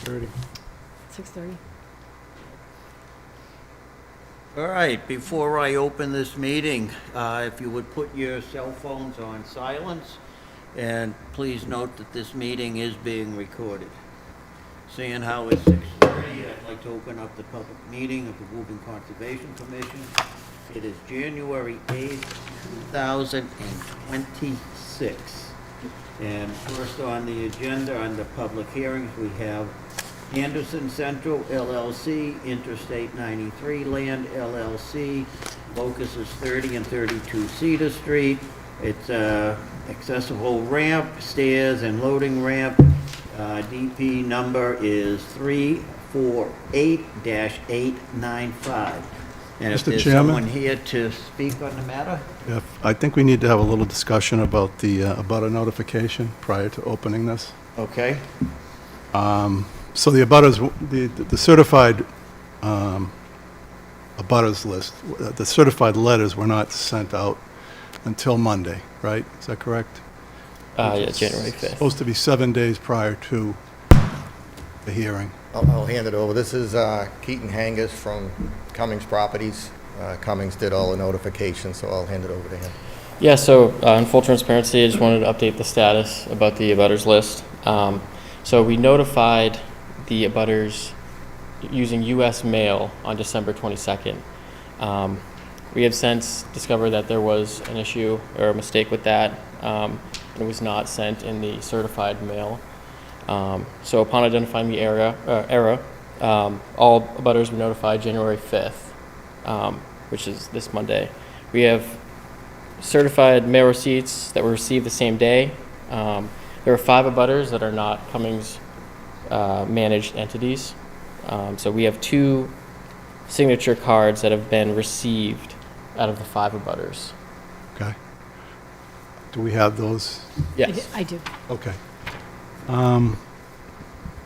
6:30. 6:30. All right, before I open this meeting, if you would put your cell phones on silence, and please note that this meeting is being recorded. Seeing how it's 6:30, I'd like to open up the public meeting of the Woburn Conservation Commission. It is January 8th, 2026. And first on the agenda, under public hearings, we have Anderson Central LLC, Interstate 93 Land LLC, locus is 30 and 32 Cedar Street. It's accessible ramp, stairs, and loading ramp. DP number is 348-895. And if Mr. there's Chairman? someone here to speak on the matter? I think we need to have a little discussion about the abutter notification prior to opening this. Okay. So the abutters, the certified abutters list, the certified letters were not sent out until Monday, right? Is that correct? Yeah, January 5th. Supposed to be 7 days prior to the hearing. I'll hand it over. This is Keaton Hangus from Cummings Properties. Cummings did all the notifications, so I'll hand it over to him. Yeah, so in full transparency, I just wanted to update the status about the abutters list. So we notified the abutters using U.S. mail on December 22nd. We have since discovered that there was an issue or a mistake with that. It was not sent in the certified mail. So upon identifying the error, all abutters were notified January 5th, which is this Monday. We have certified mail receipts that were received the same day. There are 5 abutters that are not Cummings managed entities. So we have 2 signature cards that have been received out of the 5 abutters. Okay. Do we have those? Yes. I do. Okay.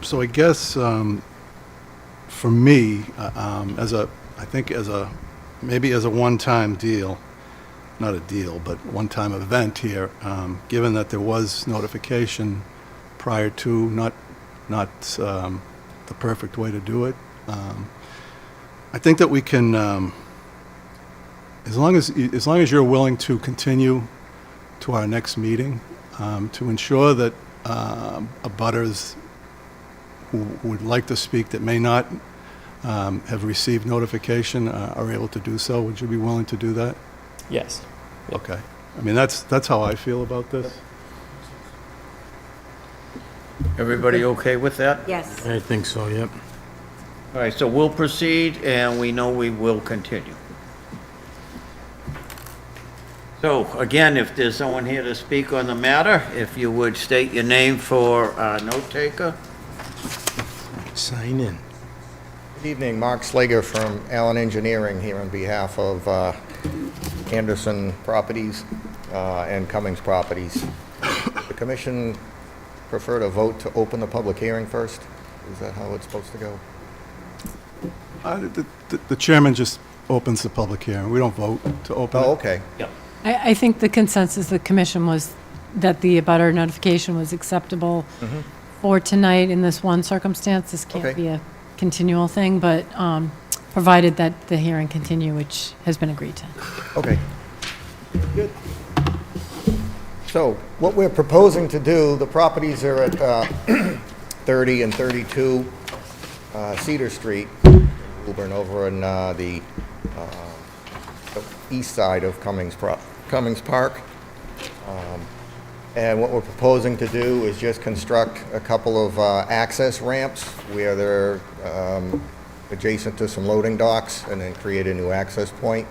So I guess for me, maybe as a one-time deal, not a deal, but one-time event here, given that there was notification prior to, not the perfect way to do it. I think that we can, as long as you're willing to continue to our next meeting, to ensure that abutters who would like to speak that may not have received notification are able to do so. Would you be willing to do that? Yes. Okay. I mean, that's how I feel about this. Everybody okay with that? Yes. I think so, yep. All right, so we'll proceed, and we know we will continue. So, again, if there's someone here to speak on the matter, if you would state your name for note taker. Sign in. Good evening, Mark Slager from Allen Engineering here on behalf of Anderson Properties and Cummings Properties. The commission prefer to vote to open the public hearing first? Is that how it's supposed to go? The chairman just opens the public hearing. We don't vote to open it. Oh, okay. Yep. I think the consensus of the commission was that the abutter notification was acceptable for tonight in this one circumstance. This can't Okay. be a continual thing, but provided that the hearing continue, which has been agreed to. Okay. Good. So what we're proposing to do, the properties are at 30 and 32 Cedar Street, Woburn, over in the east side of Cummings Park. And what we're proposing to do is just construct a couple of access ramps where they're adjacent to some loading docks, and then create a new access point.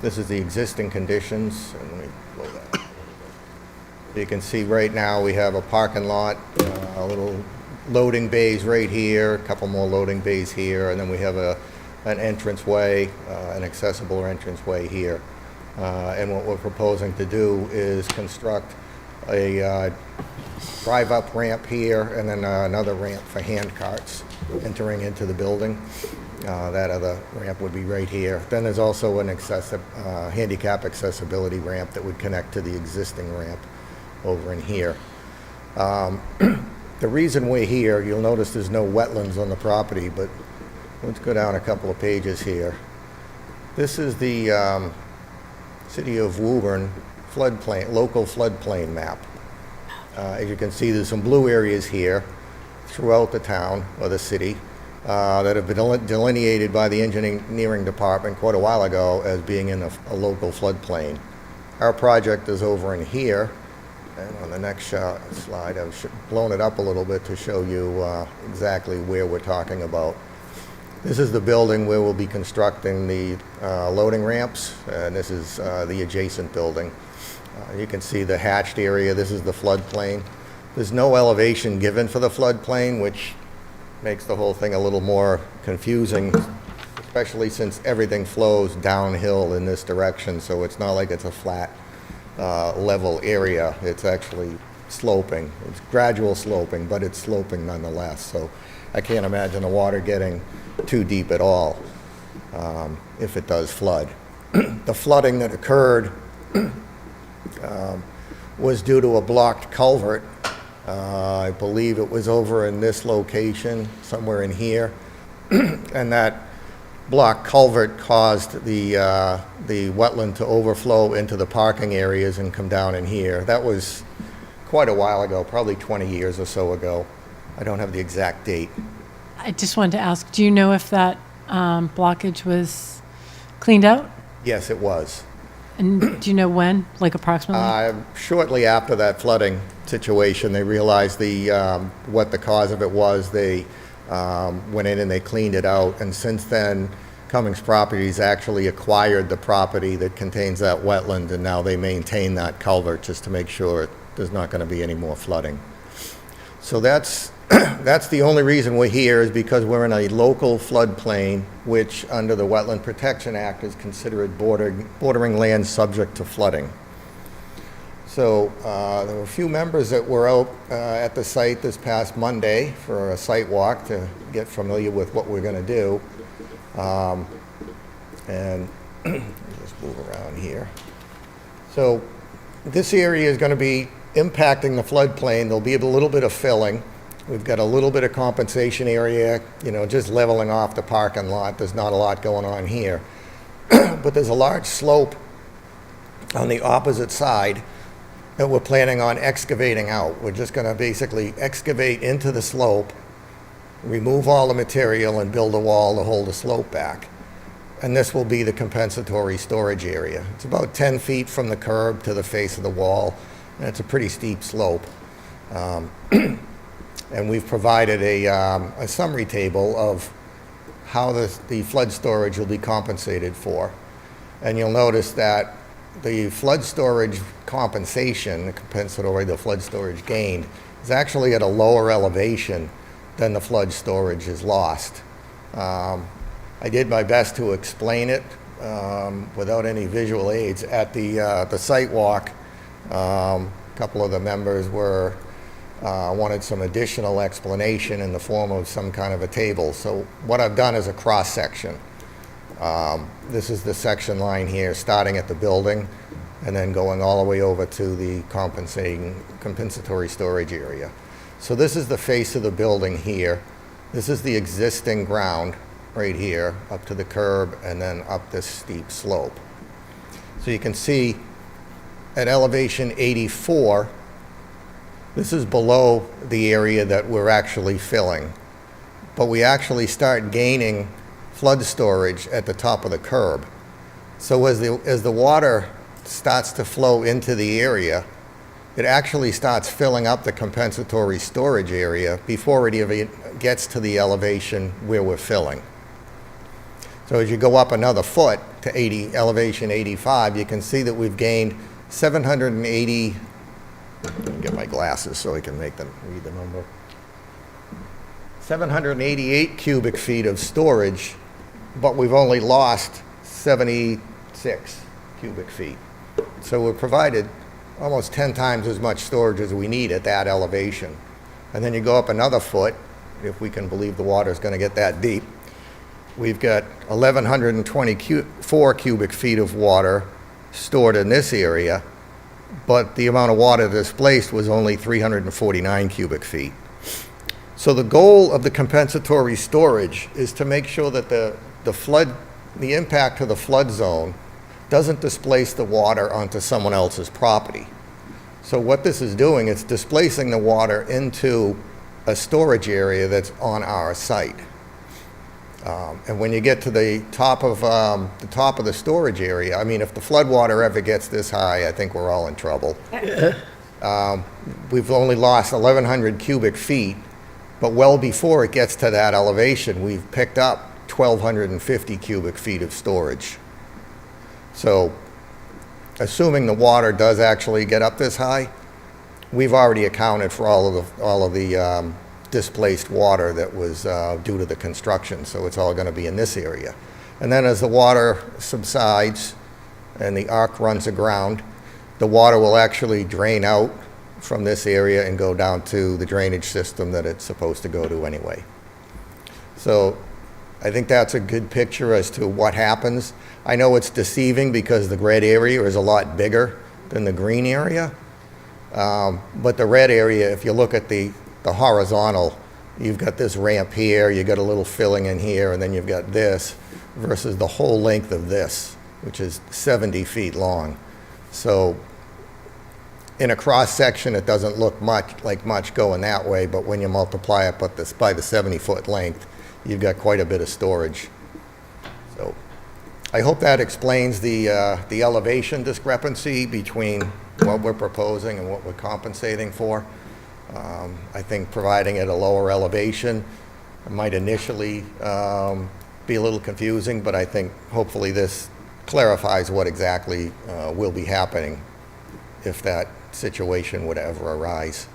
This is the existing conditions, and let me blow that. You can see right now we have a parking lot, a little loading bays right here, a couple more loading bays here, and then we have an entranceway, an accessible entranceway here. And what we're proposing to do is construct a drive-up ramp here, and then another ramp for hand carts entering into the building. That other ramp would be right here. Then there's also an handicap accessibility ramp that would connect to the existing ramp over in here. The reason we're here, you'll notice there's no wetlands on the property, but let's go down a couple of pages here. This is the City of Woburn floodplain, local floodplain map. As you can see, there's some blue areas here throughout the town or the city that have been delineated by the engineering department quite a while ago as being in a local floodplain. Our project is over in here, and on the next slide, I've blown it up a little bit to show you exactly where we're talking about. This is the building where we'll be constructing the loading ramps, and this is the adjacent building. You can see the hatched area. This is the floodplain. There's no elevation given for the floodplain, which makes the whole thing a little more confusing, especially since everything flows downhill in this direction, so it's not like it's a flat, level area. It's actually sloping. It's gradual sloping, but it's sloping nonetheless, so I can't imagine the water getting too deep at all if it does flood. The flooding that occurred was due to a blocked culvert. I believe it was over in this location, somewhere in here. And that blocked culvert caused the wetland to overflow into the parking areas and come down in here. That was quite a while ago, probably 20 years or so ago. I don't have the exact date. I just wanted to ask, do you know if that blockage was cleaned out? Yes, it was. And do you know when, like approximately? Shortly after that flooding situation, they realized what the cause of it was. They went in and they cleaned it out, and since then, Cummings Properties actually acquired the property that contains that wetland, and now they maintain that culvert just to make sure there's not going to be any more flooding. So that's the only reason we're here, is because we're in a local floodplain, which under the Wetland Protection Act is considered bordering land subject to flooding. So there were a few members that were out at the site this past Monday for a site walk to get familiar with what we're going to do. And just move around here. So this area is going to be impacting the floodplain. There'll be a little bit of filling. We've got a little bit of compensation area, just leveling off the parking lot. There's not a lot going on here. But there's a large slope on the opposite side that we're planning on excavating out. We're just going to basically excavate into the slope, remove all the material, and build a wall to hold the slope back. And this will be the compensatory storage area. It's about 10 feet from the curb to the face of the wall, and it's a pretty steep slope. And we've provided a summary table of how the flood storage will be compensated for. And you'll notice that the flood storage compensation, the flood storage gained, is actually at a lower elevation than the flood storage is lost. I did my best to explain it without any visual aids at the site walk. A couple of the members wanted some additional explanation in the form of some kind of a table. So what I've done is a cross-section. This is the section line here, starting at the building and then going all the way over to the compensatory storage area. So this is the face of the building here. This is the existing ground right here, up to the curb and then up this steep slope. So you can see at elevation 84, this is below the area that we're actually filling. But we actually start gaining flood storage at the top of the curb. So as the water starts to flow into the area, it actually starts filling up the compensatory storage area before it even gets to the elevation where we're filling. So as you go up another foot to elevation 85, you can see that we've gained 780, let me get my glasses so I can read the number. 788 cubic feet of storage, but we've only lost 76 cubic feet. So we've provided almost 10 times as much storage as we need at that elevation. And then you go up another foot, if we can believe the water is going to get that deep. We've got 1,124 cubic feet of water stored in this area, but the amount of water displaced was only 349 cubic feet. So the goal of the compensatory storage is to make sure that the impact to the flood zone doesn't displace the water onto someone else's property. So what this is doing, it's displacing the water into a storage area that's on our site. And when you get to the top of the storage area, I mean, if the floodwater ever gets this high, I think we're all in trouble. We've only lost 1,100 cubic feet, but well before it gets to that elevation, we've picked up 1,250 cubic feet of storage. So, assuming the water does actually get up this high, we've already accounted for all of the displaced water that was due to the construction, so it's all going to be in this area. And then as the water subsides and the arc runs aground, the water will actually drain out from this area and go down to the drainage system that it's supposed to go to anyway. So I think that's a good picture as to what happens. I know it's deceiving because the red area is a lot bigger than the green area. But the red area, if you look at the horizontal, you've got this ramp here, you got a little filling in here, and then you've got this versus the whole length of this, which is 70 feet long. So in a cross section, it doesn't look like much going that way, but when you multiply it by the 70-foot length, you've got quite a bit of storage. So I hope that explains the elevation discrepancy between what we're proposing and what we're compensating for. I think providing at a lower elevation might initially be a little confusing, but I think hopefully this clarifies what exactly will be happening if that situation would ever arise.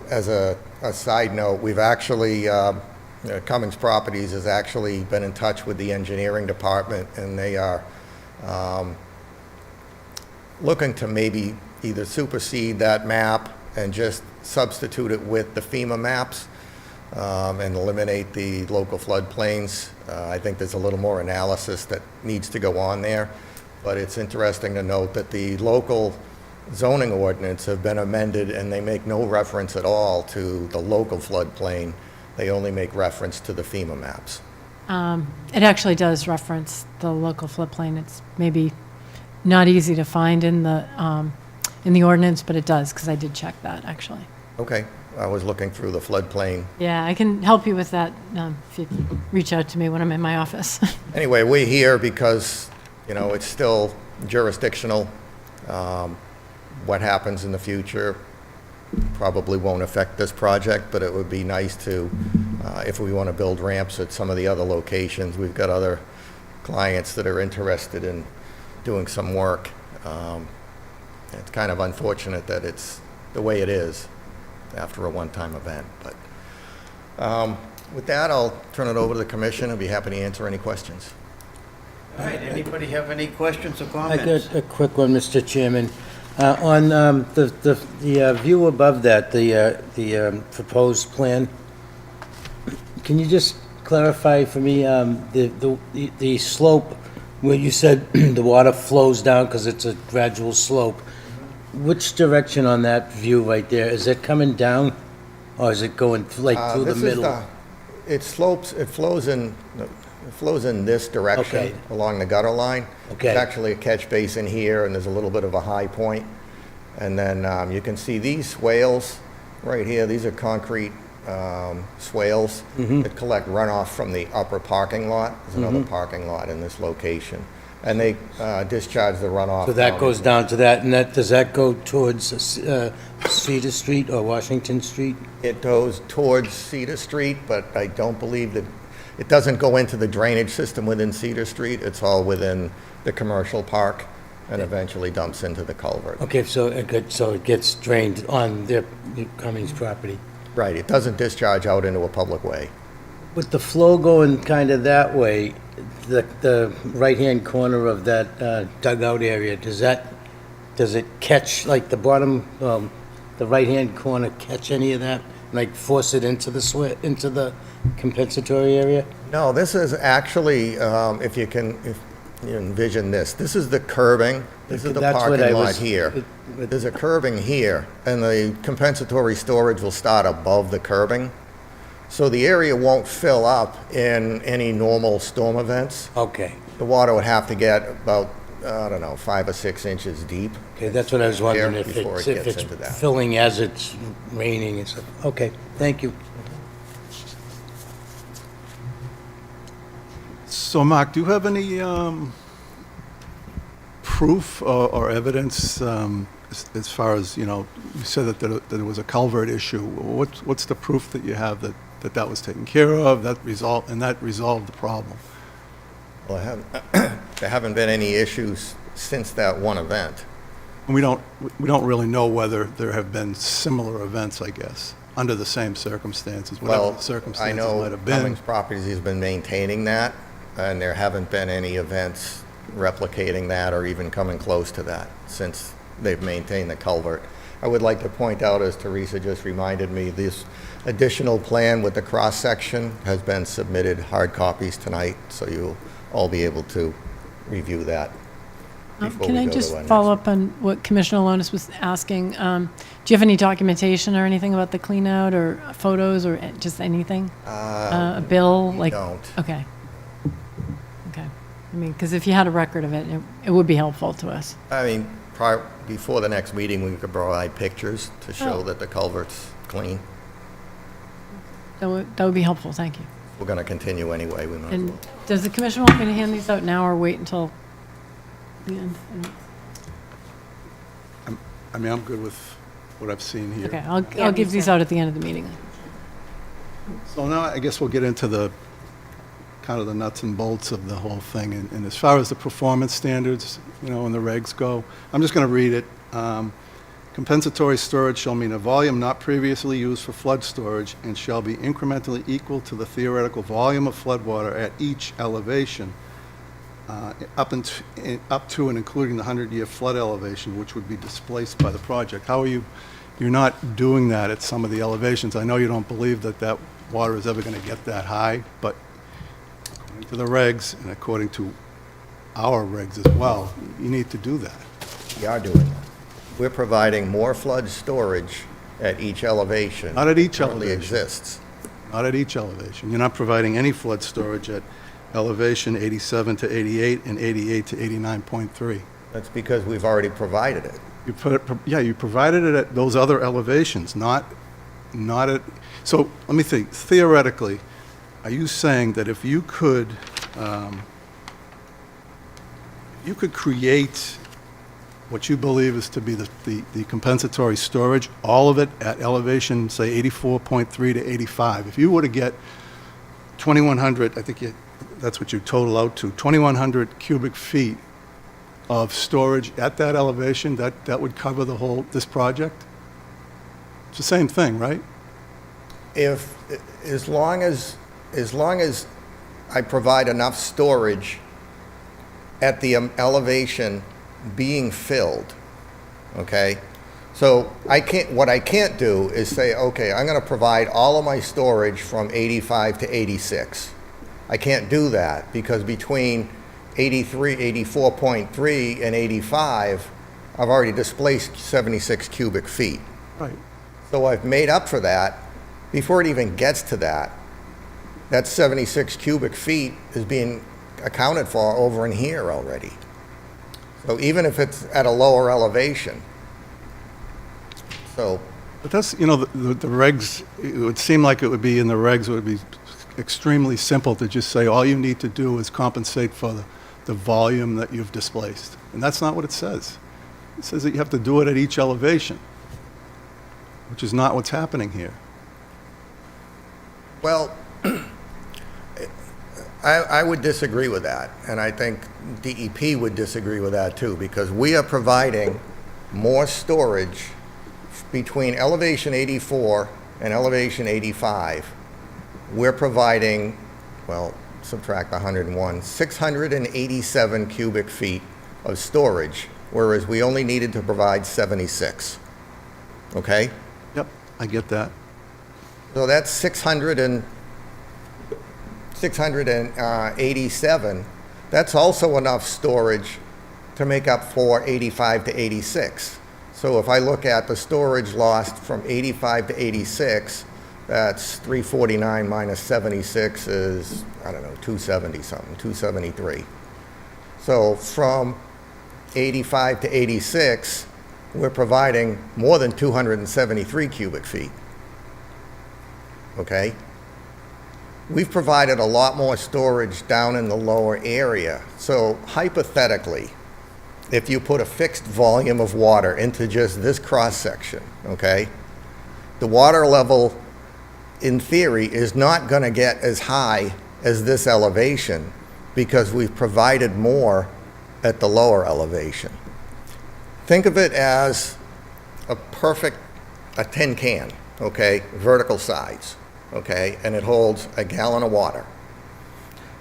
As a side note, we've actually, Cummings Properties has actually been in touch with the engineering department, and they are looking to maybe either supersede that map and just substitute it with the FEMA maps and eliminate the local floodplains. I think there's a little more analysis that needs to go on there, but it's interesting to note that the local zoning ordinance have been amended and they make no reference at all to the local floodplain. They only make reference to the FEMA maps. It actually does reference the local floodplain. It's maybe not easy to find in the ordinance, but it does, because I did check that, actually. Okay, I was looking through the floodplain. Yeah, I can help you with that if you reach out to me when I'm in my office. Anyway, we're here because, you know, it's still jurisdictional. What happens in the future probably won't affect this project, but it would be nice to, if we want to build ramps at some of the other locations, we've got other clients that are interested in doing some work. It's kind of unfortunate that it's the way it is after a one-time event, but with that, I'll turn it over to the commission. I'll be happy to answer any questions. All right, anybody have any questions or I comments? got a quick one, Mr. Chairman. On the view above that, the proposed plan, can you just clarify for me the slope where you said the water flows down because it's a gradual slope? Which direction on that view right there? Is it coming down, or is it going like through the middle? It flows in this direction Okay. along the gutter line. Okay. There's actually a catch basin here, and there's a little bit of a high point. And then you can see these swales right here. These are concrete swales that collect runoff from the upper parking lot. There's another parking lot in this location. And they discharge the runoff. So that goes down to that, and does that go towards Cedar Street or Washington Street? It goes towards Cedar Street, but I don't believe that, it doesn't go into the drainage system within Cedar Street. It's all within the commercial park and eventually dumps into the culvert. Okay, so it gets drained on their Cummings property. Right, it doesn't discharge out into a public way. With the flow going kind of that way, the right-hand corner of that dugout area, does it catch, like the bottom, the right-hand corner catch any of that? Like force it into the compensatory area? No, this is actually, if you envision this is the curbing, this is the That's what parking I lot was- here. There's a curbing here, and the compensatory storage will start above the curbing. So the area won't fill up in any normal storm events. Okay. The water would have to get about, I don't know, 5 or 6 inches deep. Okay, that's what I was wondering, Here if before it's, it if gets it's into that. filling as it's raining and stuff. Okay, thank you. So, Mark, do you have any proof or evidence as far as, you said that there was a culvert issue. What's the proof that you have that was taken care of, that resolved the problem? Well, there haven't been any issues since that one event. And we don't really know whether there have been similar events, I guess, under the same circumstances, whatever the Well, I circumstances know might have been. Cummings Properties has been maintaining that, and there haven't been any events replicating that or even coming close to that since they've maintained the culvert. I would like to point out, as Teresa just reminded me, this additional plan with the cross-section has been submitted, hard copies tonight, so you'll all be able to review that before Can we I go to just our next follow one. up on what Commissioner Lonis was asking? Do you have any documentation or anything about the cleanout or photos or just anything? A bill? we like? don't. Okay. Okay. I mean, because if you had a record of it, it would be helpful to us. I mean, before the next meeting, we could provide pictures to show that the culvert's clean. That would be helpful, thank you. We're going to continue anyway, we might as And well. does the commission want me to hand these out now or wait until the end? I mean, I'm good with what I've seen here. Okay, I'll give these out at the end of the meeting. So now I guess we'll get into the kind of the nuts and bolts of the whole thing. And as far as the performance standards, and the regs go, I'm just going to read it. Compensatory storage shall mean a volume not previously used for flood storage and shall be incrementally equal to the theoretical volume of floodwater at each elevation, up to and including the 100-year flood elevation, which would be displaced by the project. How are you're not doing that at some of the elevations? I know you don't believe that water is ever going to get that high, but according to the regs and according to our regs as well, you need to do that. We are doing that. We're providing more flood storage at each elevation. Not at each currently elevation. exists. Not at each elevation. You're not providing any flood storage at elevation 87 to 88 and 88 to 89.3. That's because we've already provided it. You provided it at those other elevations, not at, so let me think, theoretically, are you saying that if you could create what you believe is to be the compensatory storage, all of it at elevation, say 84.3 to 85, if you were to get 2,100, I think that's what you total out to, 2,100 cubic feet of storage at that elevation, that would cover this project? It's the same thing, right? As long as I provide enough storage at the elevation being filled, okay? So what I can't do is say, okay, I'm going to provide all of my storage from 85 to 86. I can't do that because between 84.3 and 85, I've already displaced 76 cubic feet. Right. So I've made up for that. Before it even gets to that 76 cubic feet is being accounted for over in here already. So even if it's at a lower elevation. So, But that's, the regs, it would seem like it would be in the regs, it would be extremely simple to just say, all you need to do is compensate for the volume that you've displaced. And that's not what it says. It says that you have to do it at each elevation, which is not what's happening here. well, I would disagree with that. And I think DEP would disagree with that too, because we are providing more storage between elevation 84 and elevation 85. We're providing, well, subtract 101, 687 cubic feet of storage, whereas we only needed to provide 76. Okay? Yep, I get that. So that's 687. That's also enough storage to make up for 85 to 86. So if I look at the storage lost from 85 to 86 That's 349 minus 76 is, I don't know, 270 something, 273. So from 85 to 86, we're providing more than 273 cubic feet. Okay? We've provided a lot more storage down in the lower area. So hypothetically, if you put a fixed volume of water into just this cross-section, okay, the water level, in theory, is not going to get as high as this elevation because we've provided more at the lower elevation. Think of it as a tin can, okay, vertical sides, okay, and it holds a gallon of water.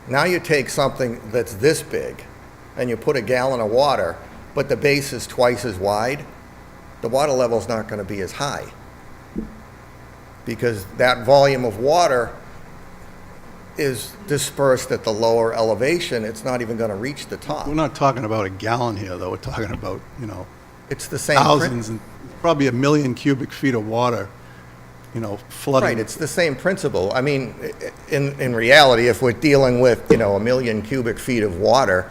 Now you take something that's this big and you put a gallon of water, but the base is twice as wide, the water level's not going to be as high because that volume of water is dispersed at the lower elevation. It's not even going to reach the top. We're not talking about a gallon here, though. We're talking about, It's the same. thousands and probably 1 million cubic feet of water, flooding. Right, it's the same principle. I mean, in reality, if we're dealing with, 1 million cubic feet of water,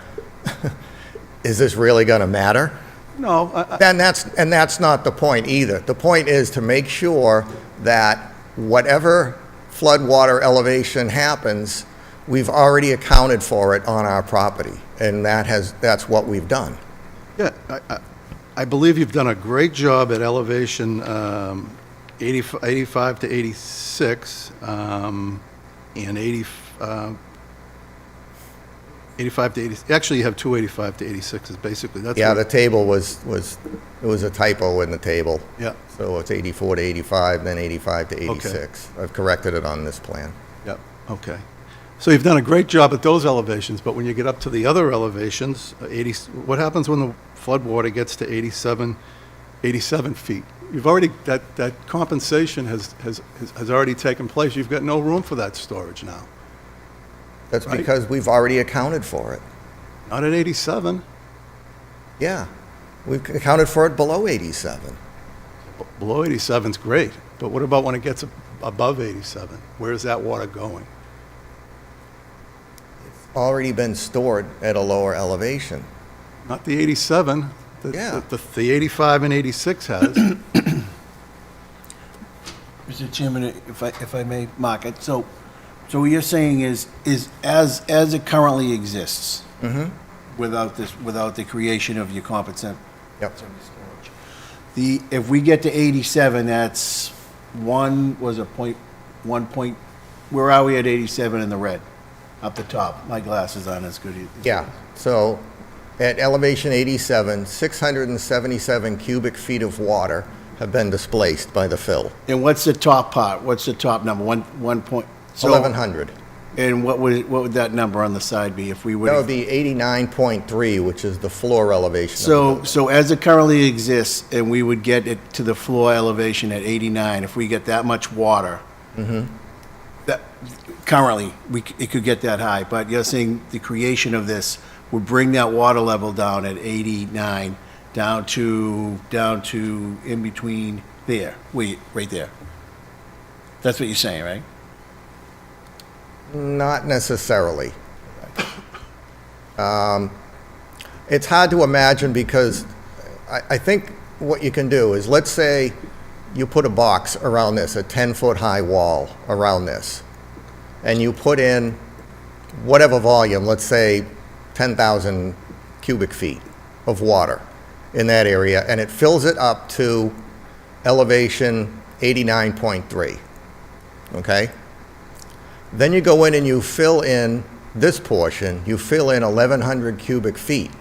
is this really going to matter? No, And that's not the point either. The point is to make sure that whatever floodwater elevation happens, we've already accounted for it on our property, and that's what we've done. yeah, I believe you've done a great job at elevation 85 to 86, and 85 to 80, actually you have 285 to 86 is basically, that's Yeah, what- the table was a typo in the table. Yeah, So it's 84 to 85, then 85 to 86. I've corrected it on this plan. yeah, okay. So you've done a great job at those elevations, but when you get up to the other elevations, what happens when the floodwater gets to 87 feet? You've already, that compensation has already taken place. You've got no room for that storage now. That's Right. because we've already accounted for it. Not at 87. Yeah, we've accounted for it below 87. Below 87 is great, but what about when it gets above 87? Where is that water going? Already been stored at a lower elevation. Not the 87. Yeah. The 85 and 86 has. Mr. Chairman, if I may, Mark, so what you're saying is as it currently exists, without the creation of your compensation Yep. storage, if we get to 87, that's where are we at 87 in the red? Up the top. My glasses aren't as good. Yeah, so at elevation 87, 677 cubic feet of water have been displaced by the fill. And what's the top part? What's the top number? One point? so- 1,100. And what would that number on the side be if we would? That would be 89.3, which is the floor elevation. of the building. So as it currently exists, and we would get it to the floor elevation at 89, if we get that much water, that, currently, it could get that high, but you're saying the creation of this would bring that water level down at 89, down to in between there, right there. That's what you're saying, right? Not necessarily. It's hard to imagine because I think what you can do is, let's say you put a box around this, a 10-foot high wall around this, and you put in whatever volume, let's say 10,000 cubic feet of water in that area, and it fills it up to elevation 89.3, okay? Then you go in and you fill in this portion, you fill in 1,100 cubic feet.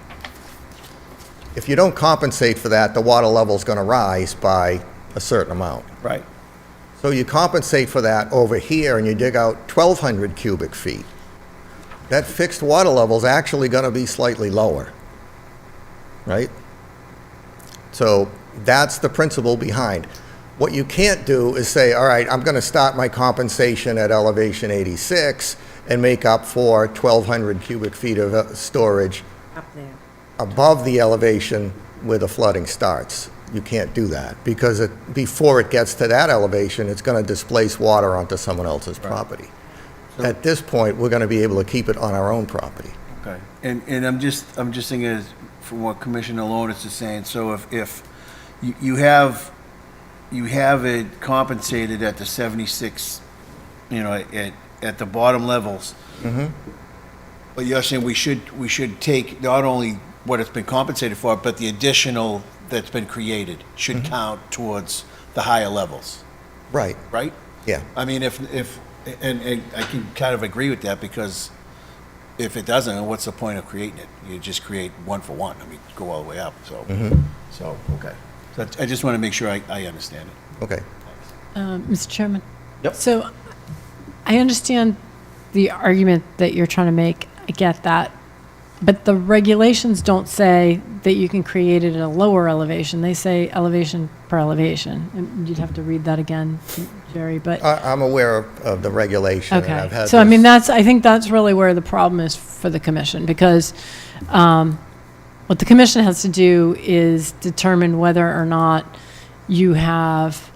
If you don't compensate for that, the water level's going to rise by a certain amount. Right. So you compensate for that over here and you dig out 1,200 cubic feet. That fixed water level is actually going to be slightly lower, right? So that's the principle behind. What you can't do is say, all right, I'm going to start my compensation at elevation 86 and make up for 1,200 cubic feet of storage Up there. above the elevation where the flooding starts. You can't do that, because before it gets to that elevation, it's going to displace water onto someone else's property. At this point, we're going to be able to keep it on our own property. Okay, and I'm just thinking is, from what Commissioner Lonis is saying, so if you have it compensated at the 76, at the bottom levels. Mm-hmm. But you're saying we should take not only what it's been compensated for, but the additional that's been created should count towards the higher levels, Right, right? yeah. I mean, and I can kind of agree with that, because if it doesn't, what's the point of creating it? You just create one for one. I mean, go all the way up, so. So, okay. So I just want to make sure I understand it. Okay. Mr. Chairman? Yep. So I understand the argument that you're trying to make. I get that. But the regulations don't say that you can create it at a lower elevation. They say elevation per elevation. And you'd have to read that again, Jerry, but. I'm aware of the regulation. And I've Okay. had So, I mean, this- I think that's really where the problem is for the commission, because what the commission has to do is determine whether or not you have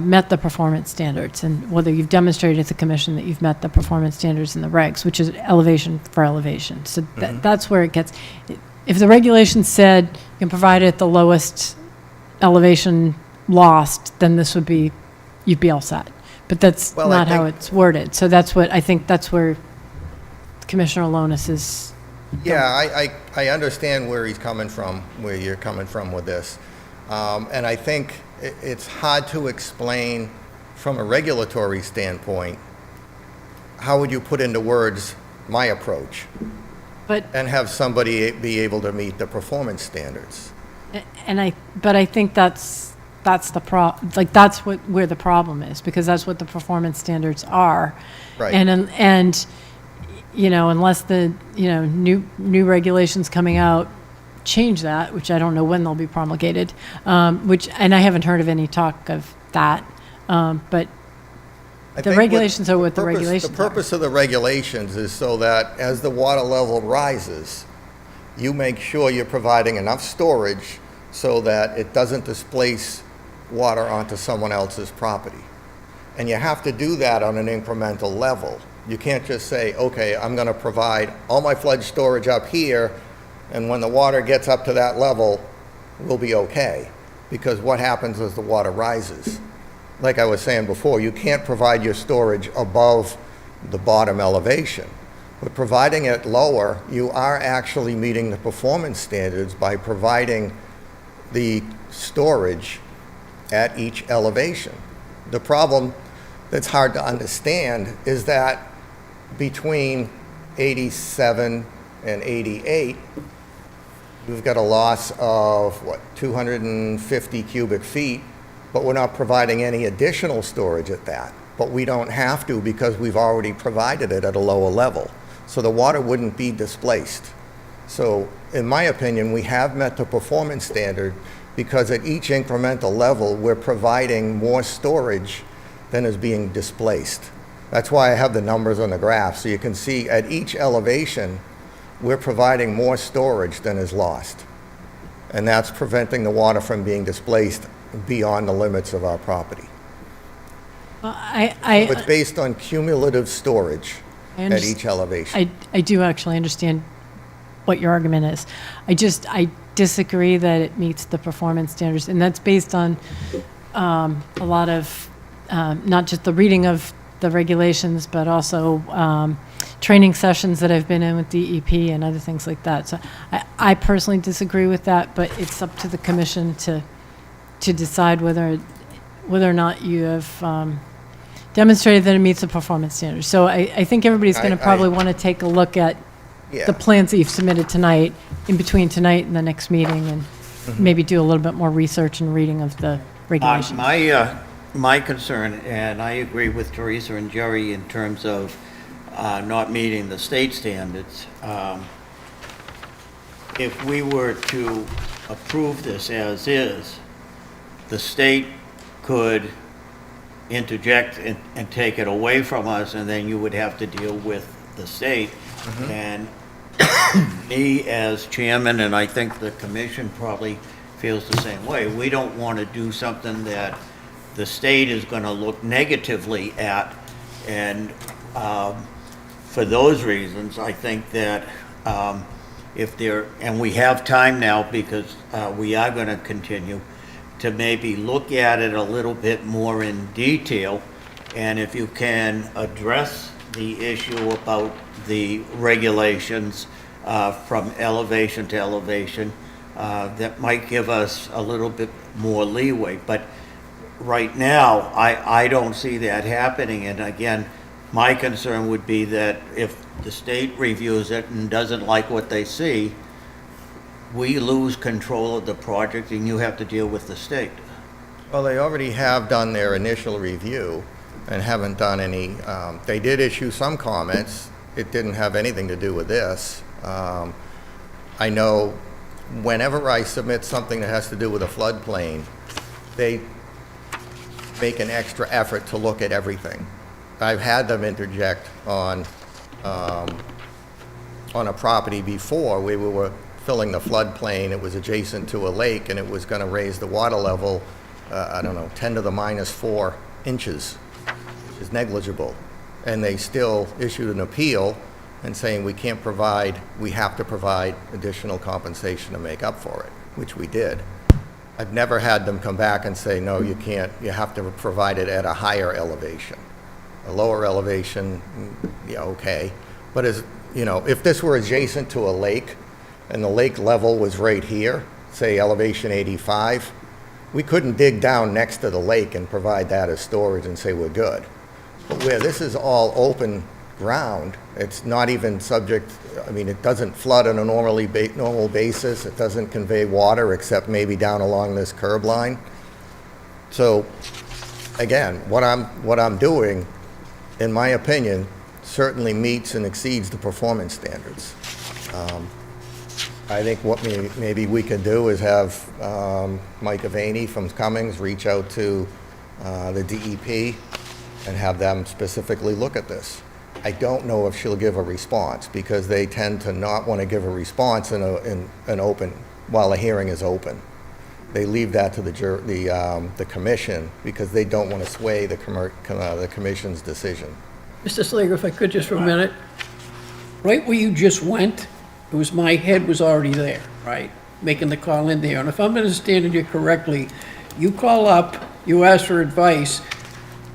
met the performance standards, and whether you've demonstrated to the commission that you've met the performance standards in the regs, which is elevation for elevation. So that's where it gets, if the regulation said you can provide it at the lowest elevation lost, then this would be, you'd be all set. But that's Well, I not how think- it's worded. So that's what, I think that's where Commissioner Lonis is. Yeah, I understand where he's coming from, where you're coming from with this. And I think it's hard to explain from a regulatory standpoint. How would you put into words my approach But, and have somebody be able to meet the performance standards? but I think that's that's where the problem is, because that's what the performance standards are. Right. And unless the, new regulations coming out change that, which I don't know when they'll be promulgated, and I haven't heard of any talk of that, but I the think regulations are what the purpose- regulations The are. purpose of the regulations is so that as the water level rises, you make sure you're providing enough storage so that it doesn't displace water onto someone else's property. And you have to do that on an incremental level. You can't just say, okay, I'm going to provide all my flood storage up here, and when the water gets up to that level, we'll be okay. Because what happens as the water rises? Like I was saying before, you can't provide your storage above the bottom elevation. But providing it lower, you are actually meeting the performance standards by providing the storage at each elevation. The problem that's hard to understand is that between 87 and 88, we've got a loss of, 250 cubic feet, but we're not providing any additional storage at that. But we don't have to, because we've already provided it at a lower level. So the water wouldn't be displaced. So in my opinion, we have met the performance standard, because at each incremental level, we're providing more storage than is being displaced. That's why I have the numbers on the graph, so you can see at each elevation, we're providing more storage than is lost. And that's preventing the water from being displaced beyond the limits of our property. Well, So it's based on cumulative storage I at underst- each elevation. I do actually understand what your argument is. I disagree that it meets the performance standards, and that's based on a lot of, not just the reading of the regulations, but also training sessions that I've been in with DEP and other things like that. So I personally disagree with that, but it's up to the commission to decide whether or not you have demonstrated that it meets the performance standards. So I think everybody's going to I- probably want to take a look at Yeah. the plans that you've submitted tonight, in between tonight and the next meeting, and maybe do a little bit more research and reading of the regulations. My concern, and I agree with Teresa and Jerry in terms of not meeting the state standards. If we were to approve this as is, the state could interject and take it away from us, and then you would have to deal with the state. And me as chairman, and I think the commission probably feels the same way, we don't want to do something that the state is going to look negatively at. And for those reasons, I think that if there, and we have time now because we are going to continue, to maybe look at it a little bit more in detail. And if you can address the issue about the regulations from elevation to elevation, that might give us a little bit more leeway. But right now, I don't see that happening. And again, my concern would be that if the state reviews it and doesn't like what they see, we lose control of the project and you have to deal with the state. Well, they already have done their initial review and haven't done any, they did issue some comments. It didn't have anything to do with this. I know whenever I submit something that has to do with a floodplain, they make an extra effort to look at everything. I've had them interject on a property before where we were filling the floodplain. It was adjacent to a lake and it was going to raise the water level, I don't know, 10 to the minus 4 inches, which is negligible. And they still issued an appeal and saying we can't provide, we have to provide additional compensation to make up for it, which we did. I've never had them come back and say, no, you can't, you have to provide it at a higher elevation. A lower elevation, yeah, okay. But as, you know, if this were adjacent to a lake and the lake level was right here, say elevation 85, we couldn't dig down next to the lake and provide that as storage and say we're good. But where this is all open ground, it's not even subject, I mean, it doesn't flood on a normal basis. It doesn't convey water except maybe down along this curb line. So again, what I'm doing, in my opinion, certainly meets and exceeds the performance standards. I think what maybe we could do is have Mike Avaney from Cummings reach out to the DEP and have them specifically look at this. I don't know if she'll give a response because they tend to not want to give a response in an open, while a hearing is open. They leave that to the commission because they don't want to sway the commission's decision. Mr. Slager, if I could just for a minute. Right where you just went, it was my head was already there, right? Making the call in there. And if I'm understanding you correctly, you call up, you ask for advice,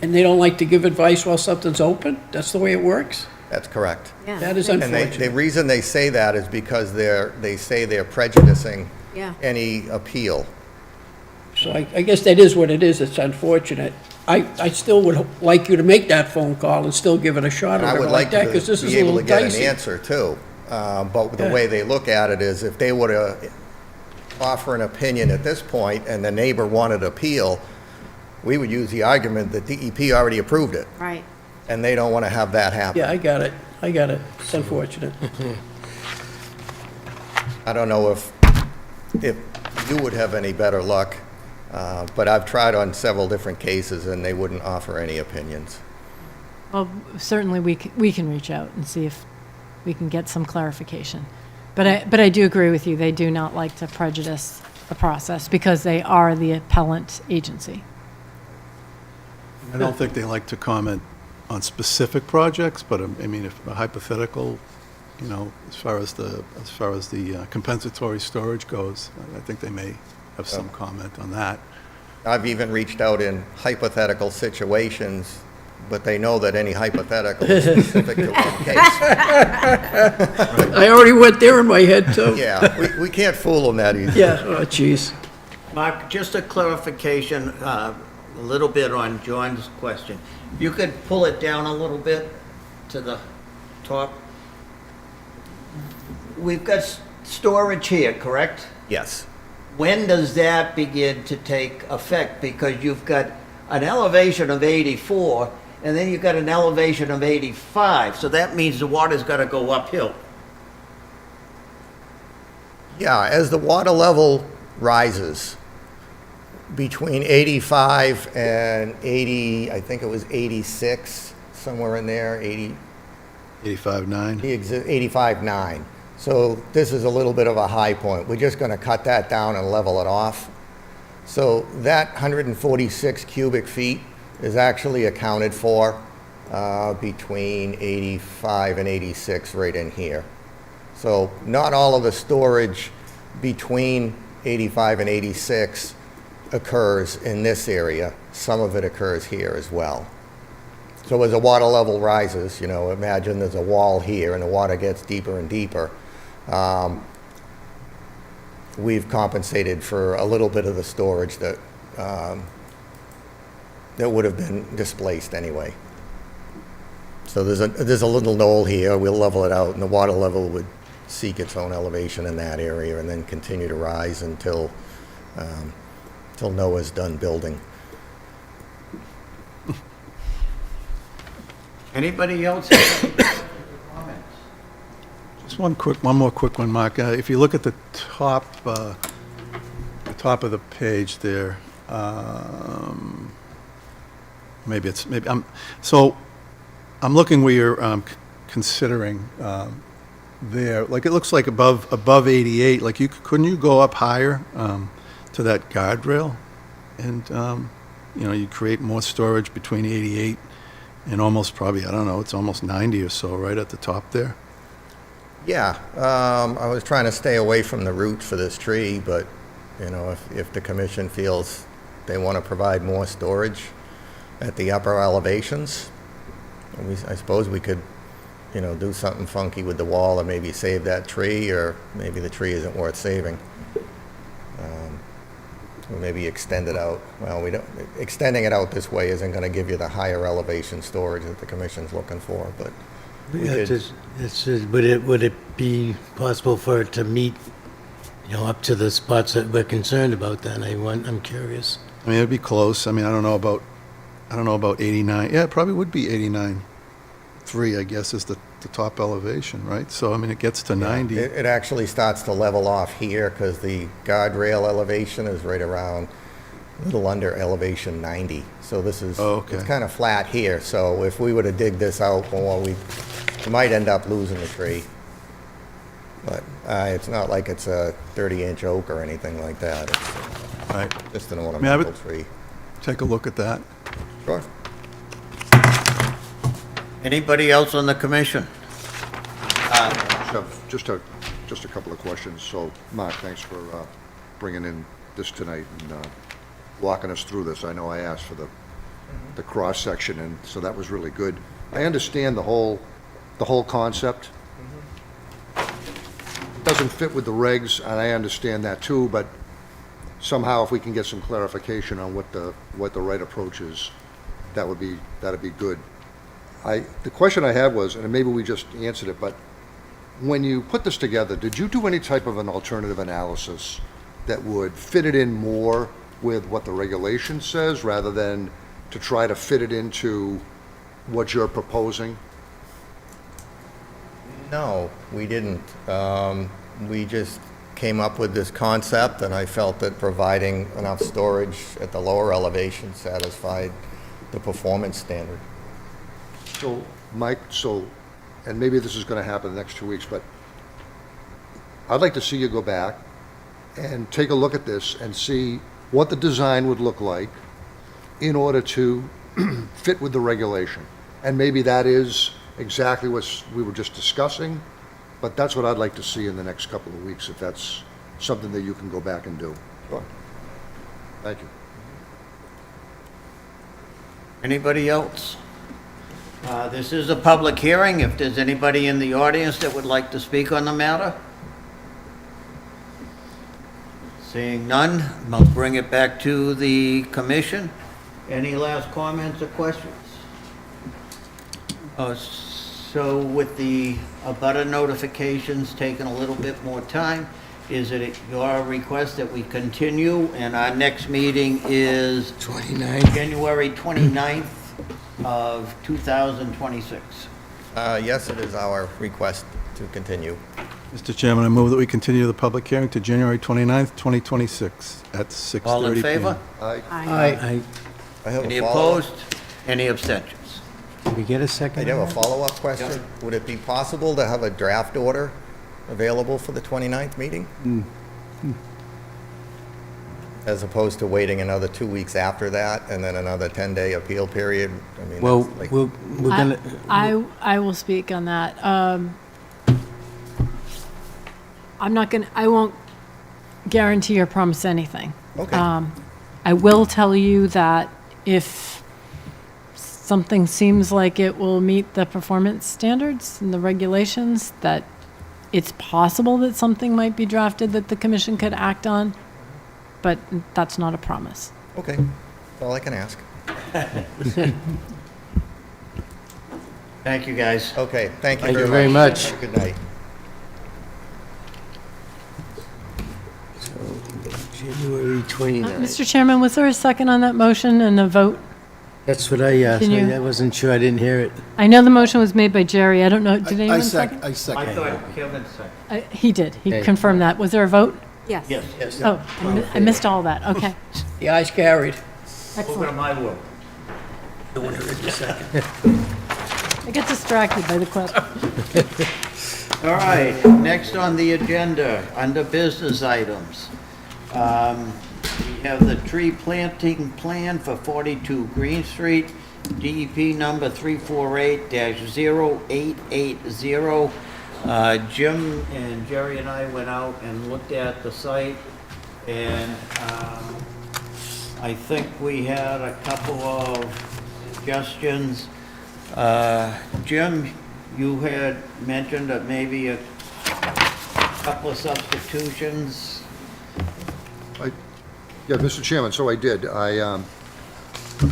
and they don't like to give advice while something's open? That's the way it works? That's correct. That is And unfortunate. the reason they say that is because they say they're prejudicing Yeah. any appeal. So I guess that is what it is. It's unfortunate. I still would like you to make that phone call and still give it a shot And or I would whatever like like that, to because this is be a able little to get an dicey. answer too. But the Yeah. way they look at it is if they were to offer an opinion at this point and the neighbor wanted appeal, we would use the argument that DEP already approved it Right. and they don't want to have that happen. Yeah, I got it. It's unfortunate. I don't know if you would have any better luck, but I've tried on several different cases and they wouldn't offer any opinions. Well, certainly we can reach out and see if we can get some clarification. But I do agree with you, they do not like to prejudice the process because they are the appellant agency. I don't think they like to comment on specific projects, but I mean, if a hypothetical, you know, as far as the compensatory storage goes, I think they may have some comment on that. I've even reached out in hypothetical situations, but they know that any hypothetical is specific to one case. I already went there in my head, too. Yeah, we can't fool them that easy. Yeah, oh, jeez. Mark, just a clarification, a little bit on John's question. If you could pull it down a little bit to the top. We've got storage here, correct? Yes. When does that begin to take effect? Because you've got an elevation of 84, and then you've got an elevation of 85, so that means the water's got to go uphill. Yeah, as the water level rises between 85 and 80, I think it was 86, somewhere in there, 80, 85.9. 85.9. So this is a little bit of a high point. We're just going to cut that down and level it off. So that 146 cubic feet is actually accounted for between 85 and 86 right in here. So not all of the storage between 85 and 86 occurs in this area. Some of it occurs here as well. So as the water level rises, you know, imagine there's a wall here and the water gets deeper and deeper. We've compensated for a little bit of the storage that that would have been displaced anyway. So there's a little knoll here. We'll level it out, and the water level would seek its own elevation in that area, and then continue to rise until Noah's done building. Anybody else have any comments? Just one more quick one, Mark. If you look at the top of the page there, I'm looking where you're considering there. Like, it looks like above 88. Like, couldn't you go up higher to that guardrail, and you create more storage between 88 and almost probably, I don't know, it's almost 90 or so right at the top there. Yeah, I was trying to stay away from the root for this tree, but, you know, if the commission feels they want to provide more storage at the upper elevations, I suppose we could, you know, do something funky with the wall, or maybe save that tree, or maybe the tree isn't worth saving. Or maybe extend it out. Well, extending it out this way isn't going to give you the higher elevation storage that the commission's looking for, but we Yeah, could- would it be possible for it to meet, up to the spots that we're concerned about then? I'm curious. I mean, it'd be close. I mean, I don't know about 89. Yeah, it probably would be 89.3, I guess, is the top elevation, right? So, I mean, it gets to 90. It actually starts to level off here because the guardrail elevation is right around a little under elevation 90. So this is, okay. It's kind of flat here. So if we were to dig this out more, we might end up losing the tree. But it's not like it's a 30-inch oak or anything like that. It's Right. just an I ornamental would tree. take a look at that. Sure. Anybody else on the commission? Just a couple of questions. So, Mark, thanks for bringing in this tonight and walking us through this. I know I asked for the cross-section, and so that was really good. I understand the whole concept. Doesn't fit with the regs, and I understand that too, but somehow if we can get some clarification on what the right approach is, that'd be good. The question I had was, and maybe we just answered it, but when you put this together, did you do any type of an alternative analysis that would fit it in more with what the regulation says rather than to try to fit it into what you're proposing? No, we didn't. We just came up with this concept, and I felt that providing enough storage at the lower elevation satisfied the performance standard. So, Mike, and maybe this is going to happen in the next 2 weeks, but I'd like to see you go back and take a look at this and see what the design would look like in order to fit with the regulation. And maybe that is exactly what we were just discussing, but that's what I'd like to see in the next couple of weeks, if that's something that you can go back and do. Sure. Thank you. Anybody else? This is a public hearing. If there's anybody in the audience that would like to speak on the matter? Seeing none, I'll bring it back to the commission. Any last comments or questions? So with the abutter notifications taking a little bit more time, is it your request that we continue, and our next meeting is 29. January 29th of 2026? Yes, it is our request to continue. Mr. Chairman, I move that we continue the public hearing to January 29th, 2026 at 6:30 p.m. All in favor? Aye. I have Any a follow-up. opposed? Any abstentions? Did we get a second? I have on a that? follow-up question. Would it be possible to have a draft order available for the 29th meeting? As opposed to waiting another 2 weeks after that and then another 10-day appeal period? I mean, Well, that's like- we're gonna, I will speak on that. I won't guarantee or promise anything. Okay. I will tell you that if something seems like it will meet the performance standards and the regulations, that it's possible that something might be drafted that the commission could act on, but that's not a promise. Okay, that's all I can ask. Thank you, guys. Okay, thank you Thank you very very much. much. Good night. January 29th. Mr. Chairman, was there a second on that motion and a vote? That's what I asked. Can you- I wasn't sure, I didn't hear it. I know the motion was made by Jerry. I don't know, did anyone second? I I second. thought Kevin said. He did. He Okay. confirmed that. Was there a vote? Yes. Yes. Oh, I missed all that. Okay. The ayes carried. Over to Excellent. my work. I get distracted by the question. All right, next on the agenda, under business items. We have the tree planting plan for 42 Green Street, DEP number 348-0880. Jim and Jerry and I went out and looked at the site, and I think we had a couple of suggestions. Jim, you had mentioned that maybe a couple of substitutions. Yeah, Mr. Chairman, so I did. I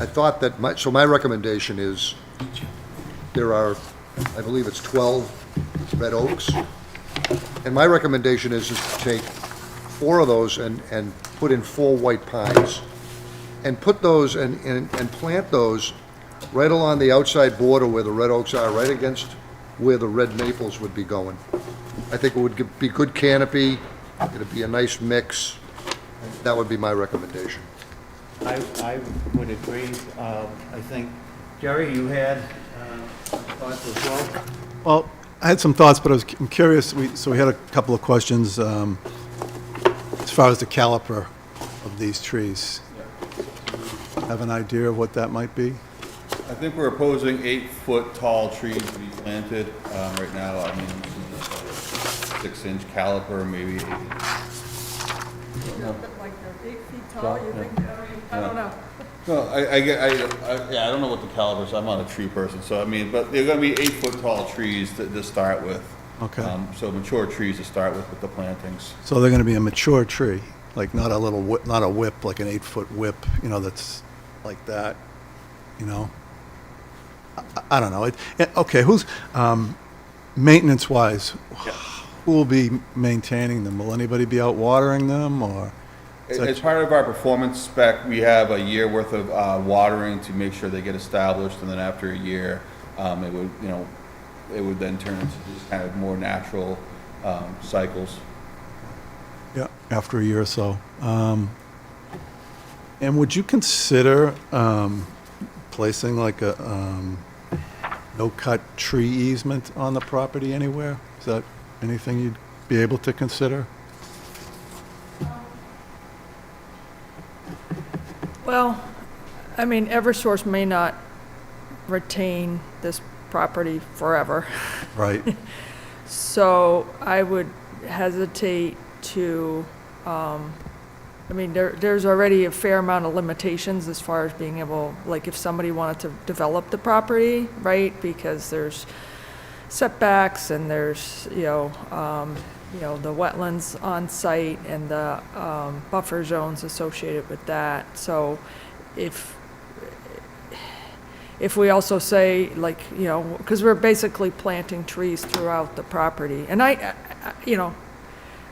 thought that my recommendation is, there are, I believe it's 12 red oaks. And my recommendation is to take 4 of those and put in 4 white pines. And put those and plant those right along the outside border where the red oaks are, right against where the red maples would be going. I think it would be good canopy, it'd be a nice mix. That would be my recommendation. I would agree. I think, Jerry, you had thoughts as well? Well, I had some thoughts, but I'm curious, so we had a couple of questions as far as the caliper of these trees. Have an idea of what that might be? I think we're opposing 8-foot tall trees to be planted right now. I mean, 6-inch caliper, maybe 8 inch. Like they're 8 feet tall, you think, I don't know. No, yeah, I don't know what the caliber is. I'm not a tree person, so I mean, but they're gonna be 8-foot tall trees to start with. Okay. So mature trees to start with the plantings. So they're going to be a mature tree, like not a little whip, not a whip, like an 8-foot whip, that's like that, I don't know. Okay, who's, maintenance-wise, who will be maintaining them? Will anybody be out watering them, or? As part of our performance spec, we have a year worth of watering to make sure they get established, and then after a year, it would then turn into just kind of more natural cycles. Yeah, after a year or so. And would you consider placing like a no-cut tree easement on the property anywhere? Is that anything you'd be able to consider? Well, I mean, Eversource may not retain this property forever. Right. So I would hesitate to, there's already a fair amount of limitations as far as being able, like if somebody wanted to develop the property, right? Because there's setbacks and there's, the wetlands on site and the buffer zones associated with that. So if we also say, like, because we're basically planting trees throughout the property. And I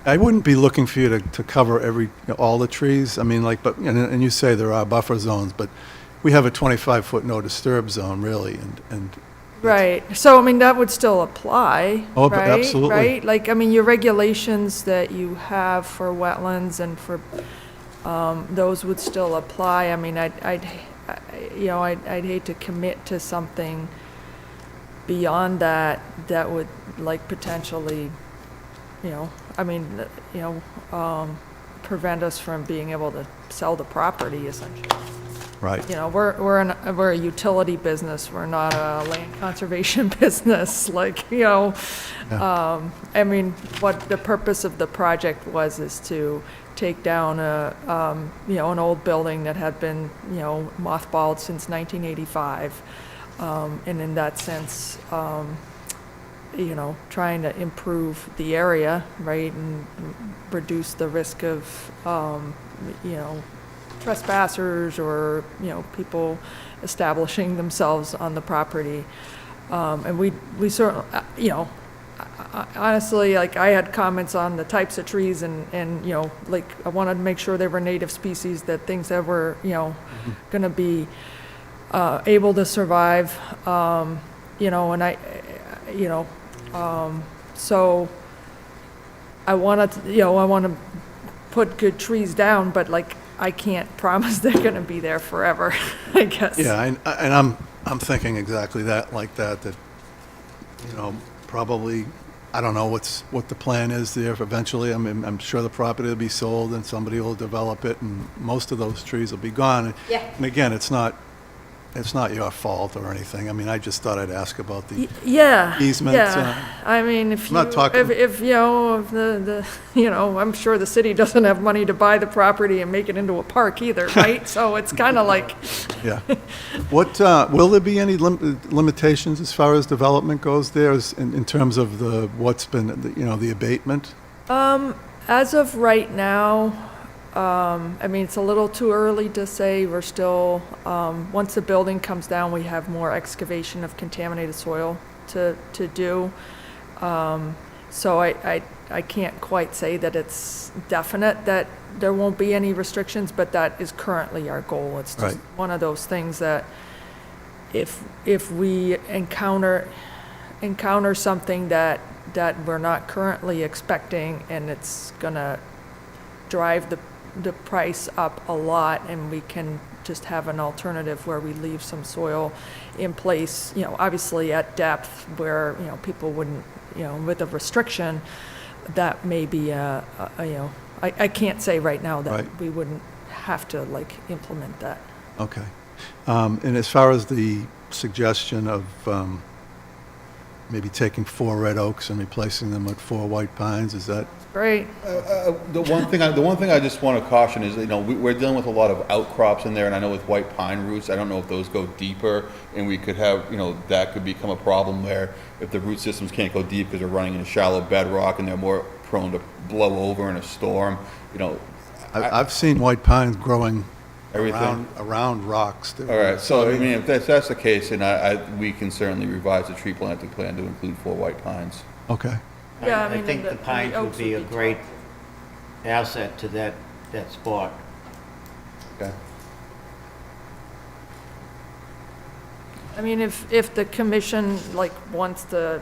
wouldn't be looking for you to cover all the trees. I mean, like, but, and you say there are buffer zones, but we have a 25-foot no disturb zone, really, and right. So, I mean, that would still apply, Oh, but right? absolutely. Right? Like, I mean, your regulations that you have for wetlands and for, those would still apply. I mean, I'd hate to commit to something beyond that would, like, potentially I mean, prevent us from being able to sell the property essentially. Right. We're a utility business, we're not a land conservation business, I mean, what the purpose of the project is to take down an old building that had been, mothballed since 1985. And in that sense, trying to improve the area, right, and reduce the risk of, trespassers or, people establishing themselves on the property. And we sort of, honestly, like, I had comments on the types of trees and, I wanted to make sure they were native species, that things that were, gonna be, able to survive, and so I wanted to, I want to put good trees down, but I can't promise they're going to be there forever, I guess. Yeah, and I'm thinking exactly that, probably, I don't know what the plan is there eventually. I mean, I'm sure the property will be sold and somebody will develop it and most of those trees will be gone. Yeah. And again, it's not your fault or anything. I mean, I just thought I'd ask about the Yeah. easement. Yeah. I mean, if I'm not talking- if I'm sure the city doesn't have money to buy the property and make it into a park either, right? So it's kind of like, Yeah. What, will there be any limitations as far as development goes there in terms of what's been, the abatement? as of right now, I mean, it's a little too early to say. We're still, once the building comes down, we have more excavation of contaminated soil to do. So I can't quite say that it's definite that there won't be any restrictions, but that is currently our goal. It's just Right. one of those things that if we encounter something that we're not currently expecting, and it's gonna drive the price up a lot, and we can just have an alternative where we leave some soil in place, obviously at depth where, people wouldn't, with a restriction, that may be I can't say right now that Right. we wouldn't have to implement that. Okay. And as far as the suggestion of maybe taking 4 red oaks and replacing them with 4 white pines, is that? Great. The one thing I just want to caution is, we're dealing with a lot of outcrops in there, and I know with white pine roots, I don't know if those go deeper, and we could have, that could become a problem where if the root systems can't go deep because they're running in a shallow bedrock and they're more prone to blow over in a storm, I've seen white pines growing Everything. around rocks. All right, so I mean, if that's the case, then we can certainly revise the tree planting plan to include 4 white pines. Okay. Yeah, I I mean, think the the pines would oaks be a would be great asset to that spot. Okay. I mean, if the commission wants to,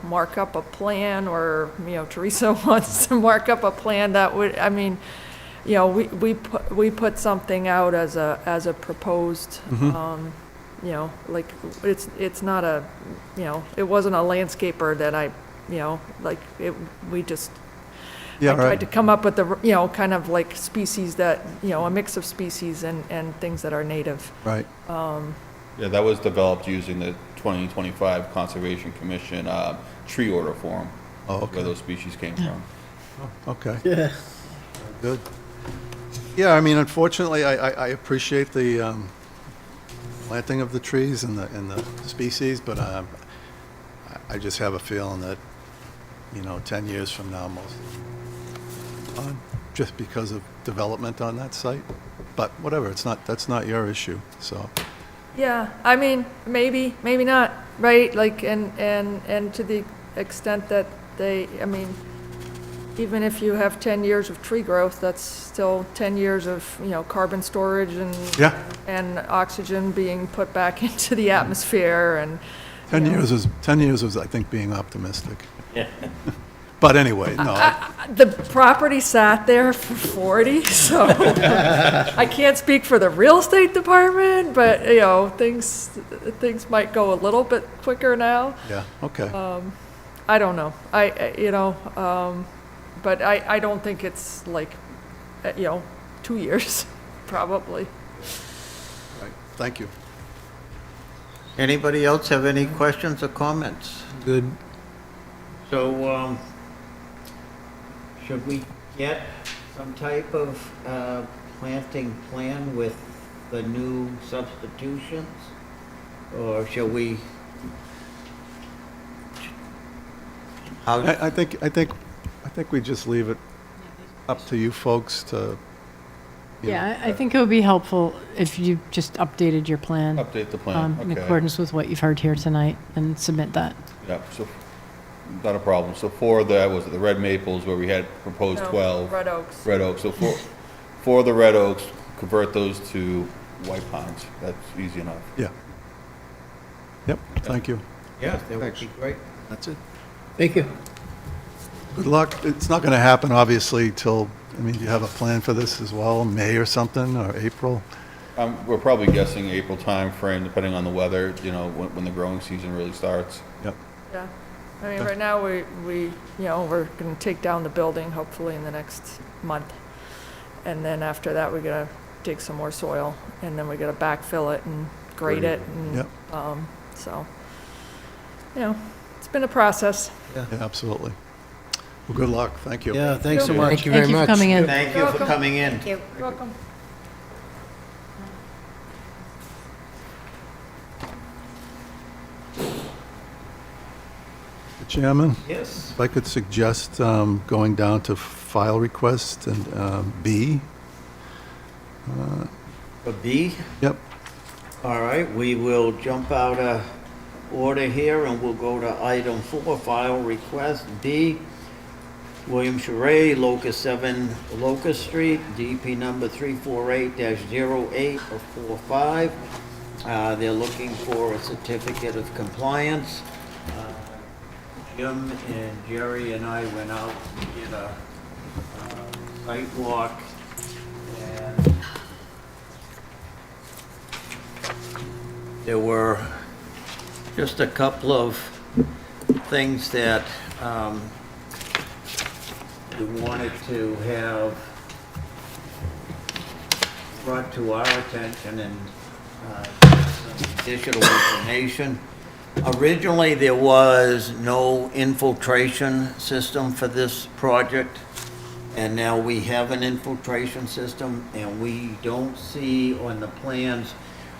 mark up a plan, or, Teresa wants to mark up a plan, that would, I mean, we put something out as a proposed, it's not a, it wasn't a landscaper that we just, Yeah, I tried right. to come up with the, kind of species that, a mix of species and things that are native. Right. Yeah, that was developed using the 2025 Conservation Commission tree order form. Oh, okay. Where those species came from. Okay. Yeah. Good. Yeah, I mean, unfortunately, I appreciate the planting of the trees and the species, but I just have a feeling that, 10 years from now, just because of development on that site. But whatever, that's not your issue, so. Yeah, I mean, maybe not, right? And to the extent that I mean, even if you have 10 years of tree growth, that's still 10 years of, carbon storage Yeah. and oxygen being put back into the atmosphere, and 10 years was, I think, being optimistic. Yeah. But anyway, no. the property sat there for 40, so I can't speak for the real estate department, but, things might go a little bit quicker now. Yeah, okay. I don't know. But I don't think it's like, 2 years, probably. Right. Thank you. Anybody else have any questions or comments? Good. So, should we get some type of planting plan with the new substitutions? Or shall we? How, I think we just leave it up to you folks to, you know, Yeah, I think it would be helpful if you just updated your plan. Update the plan, In okay. accordance with what you've heard here tonight, and submit that. Yeah, so, not a problem. So for the, was it the red maples where we had proposed No, 12? Red Oaks. Red oaks, so for the red oaks, convert those to white pines. That's easy enough. yeah. Yep, thank you. yeah, that would Thanks. be great. That's it. Thank you. Good luck. It's not going to happen, obviously, till, I mean, do you have a plan for this as well, May or something, or April? We're probably guessing April timeframe, depending on the weather, when the growing season really starts. Yep. Yeah. I mean, right now, we're going to take down the building hopefully in the next month. And then after that, we're going to dig some more soil, and then we're going to backfill it and grade it. And, Yep. So, it's been a process. Yeah, absolutely. Well, good luck. Thank you. Yeah, thanks so Thank much. Thank you very Thank you much. for coming in. Thank you for coming in. You're welcome. Mr. Chairman, Yes. if I could suggest going down to file request and B. For B? Yep. All right, we will jump out of order here and we'll go to item 4, file request B. William Charay, Locust 7 Locust Street, DP number 348-0845. They're looking for a certificate of compliance. Jim and Jerry and I went out and did a site walk, and there were just a couple of things that we wanted to have brought to our attention and some additional information. Originally, there was no infiltration system for this project, and now we have an infiltration system, and we don't see on the plans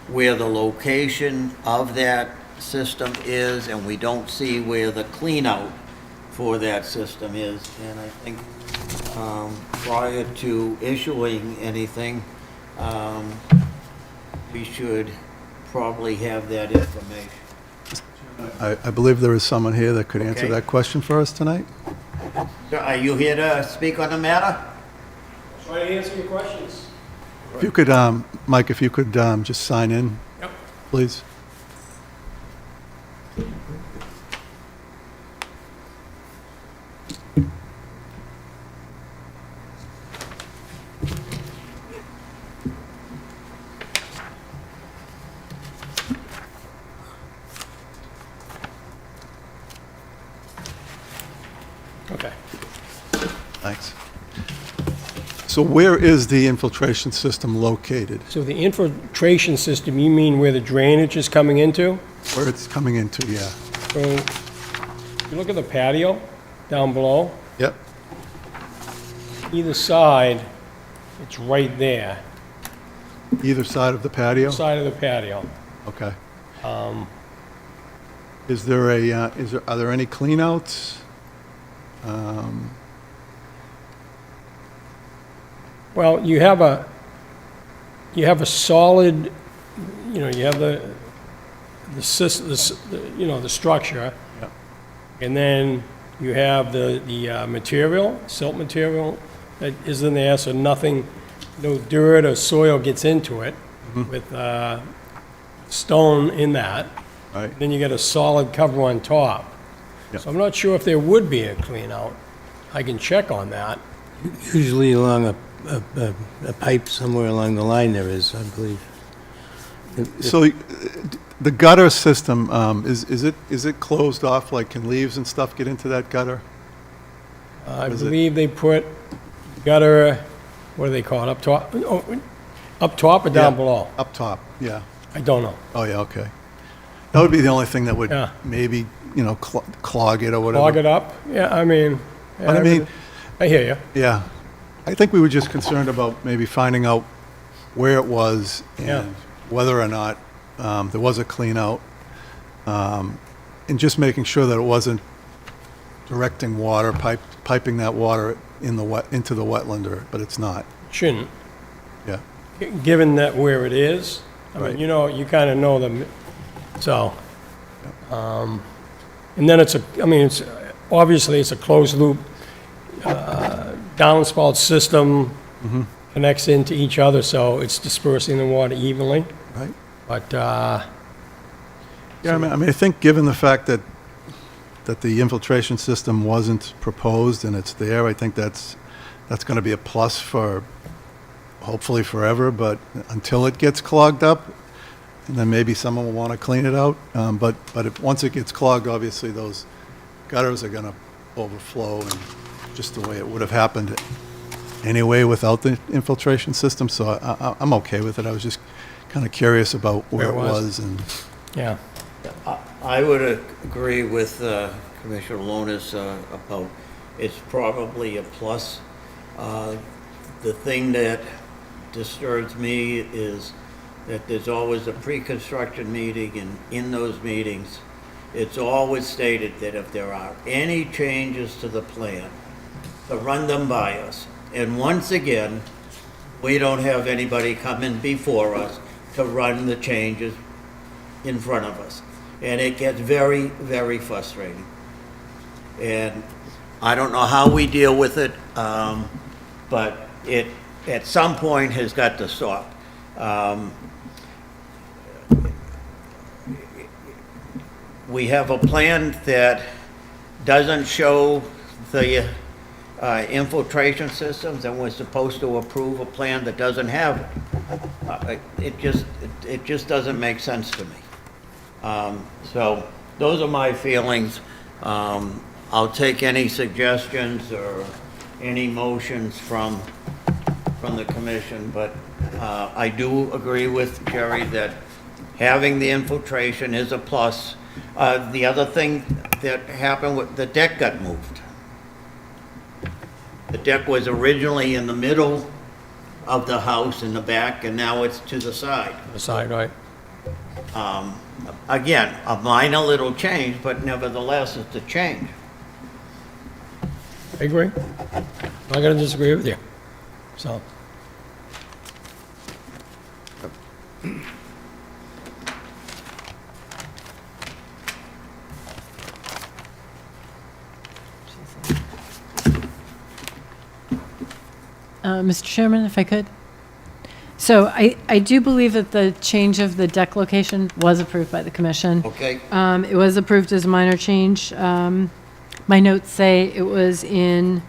where the location of that system is, and we don't see where the cleanout for that system is. And I think prior to issuing anything, we should probably have that information. I believe there is someone here that could answer Okay. that question for us tonight. Sir, are you here to speak on the matter? Try to answer your questions. If you could, Mike, if you could just sign in, Yep. please. Okay. Thanks. So where is the infiltration system located? So the infiltration system, you mean where the drainage is coming into? Where it's coming into, yeah. So if you look at the patio down below, Yep, either side, it's right there, either side of the patio? side of the patio. Okay. Is there a, are there any cleanouts? Well, you have a solid, you have the structure. Yep. And then you have the material, silt material that is in there, so nothing, no dirt or soil gets into it with stone in that. Right, Then you get a solid cover on top. Yep. So I'm not sure if there would be a clean out. I can check on that. Usually along a pipe somewhere along the line there is, I believe. so the gutter system, is it closed off? Like, can leaves and stuff get into that gutter? I Was it- believe they put gutter, what do they call it, up top? Oh, up top or down Yeah, below? Up top, yeah. I don't know. Oh, yeah, okay. That would be the only thing that would Yeah. maybe, clog it or whatever. Clog it up? Yeah, I mean. But I mean, I hear you. yeah, I think we were just concerned about maybe finding out where it was Yeah. and whether or not there was a clean out. And just making sure that it wasn't directing water, piping that water into the wetland, but it's not, Shouldn't. yeah. Given that where it is, I Right. mean, you kind of know them, so. And then it's, obviously, it's a closed loop, downspout system, connects into each other, so it's dispersing the water evenly, Right? but, Yeah, I mean, I think given the fact that the infiltration system wasn't proposed and it's there, I think that's going to be a plus for hopefully forever, but until it gets clogged up, and then maybe someone will want to clean it out. But once it gets clogged, obviously those gutters are going to overflow, and just the way it would have happened anyway without the infiltration system. So I'm okay with it. I was just kind of curious about where it was and. yeah. I would agree with Commissioner Lonis about it's probably a plus. The thing that disturbs me is that there's always a pre-construction meeting, and in those meetings, it's always stated that if there are any changes to the plan, to run them by us. And once again, we don't have anybody come in before us to run the changes in front of us. And it gets very, very frustrating. And I don't know how we deal with it, but it, at some point, has got to stop. We have a plan that doesn't show the infiltration systems, and we're supposed to approve a plan that doesn't have it. It just doesn't make sense to me. So those are my feelings. I'll take any suggestions or any motions from the commission, but I do agree with Jerry that having the infiltration is a plus. The other thing that happened, the deck got moved. The deck was originally in the middle of the house in the back, and now it's to the side. The side, right. Again, a minor little change, but nevertheless, it's a change. I agree. I'm not gonna disagree with you, so. Mr. Chairman, if I could. So I do believe that the change of the deck location was approved by the commission. Okay? It was approved as a minor change. My notes say it was in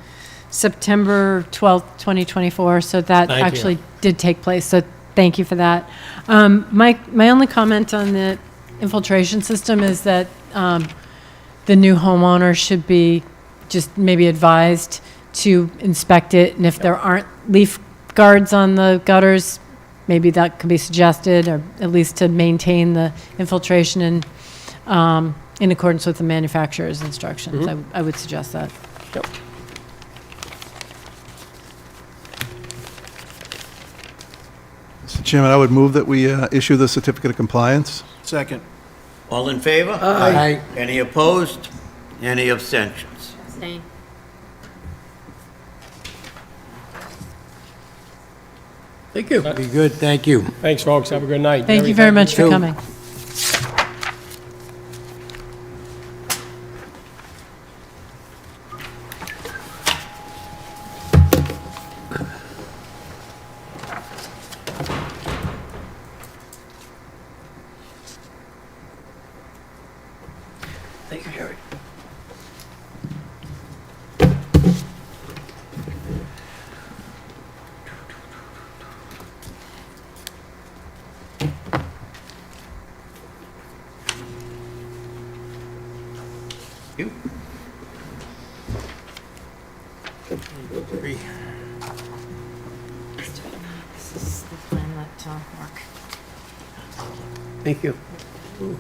September 12th, 2024, so that Thank you. actually did take place, so thank you for that. My only comment on the infiltration system is that the new homeowner should be just maybe advised to inspect it, and if there aren't leaf guards on the gutters, maybe that could be suggested, or at least to maintain the infiltration in accordance with the manufacturer's instructions. I would suggest that. Yep. Mr. Chairman, I would move that we issue the certificate of compliance. Second. All in favor? Aye. Any opposed? Any abstentions? Abstain. Thank you. Be good, thank you. Thanks, folks, have a good night. Thank Jerry, you very much for too. coming. Thank you, Jerry. You. This is the plan that work. Thank you. Oh.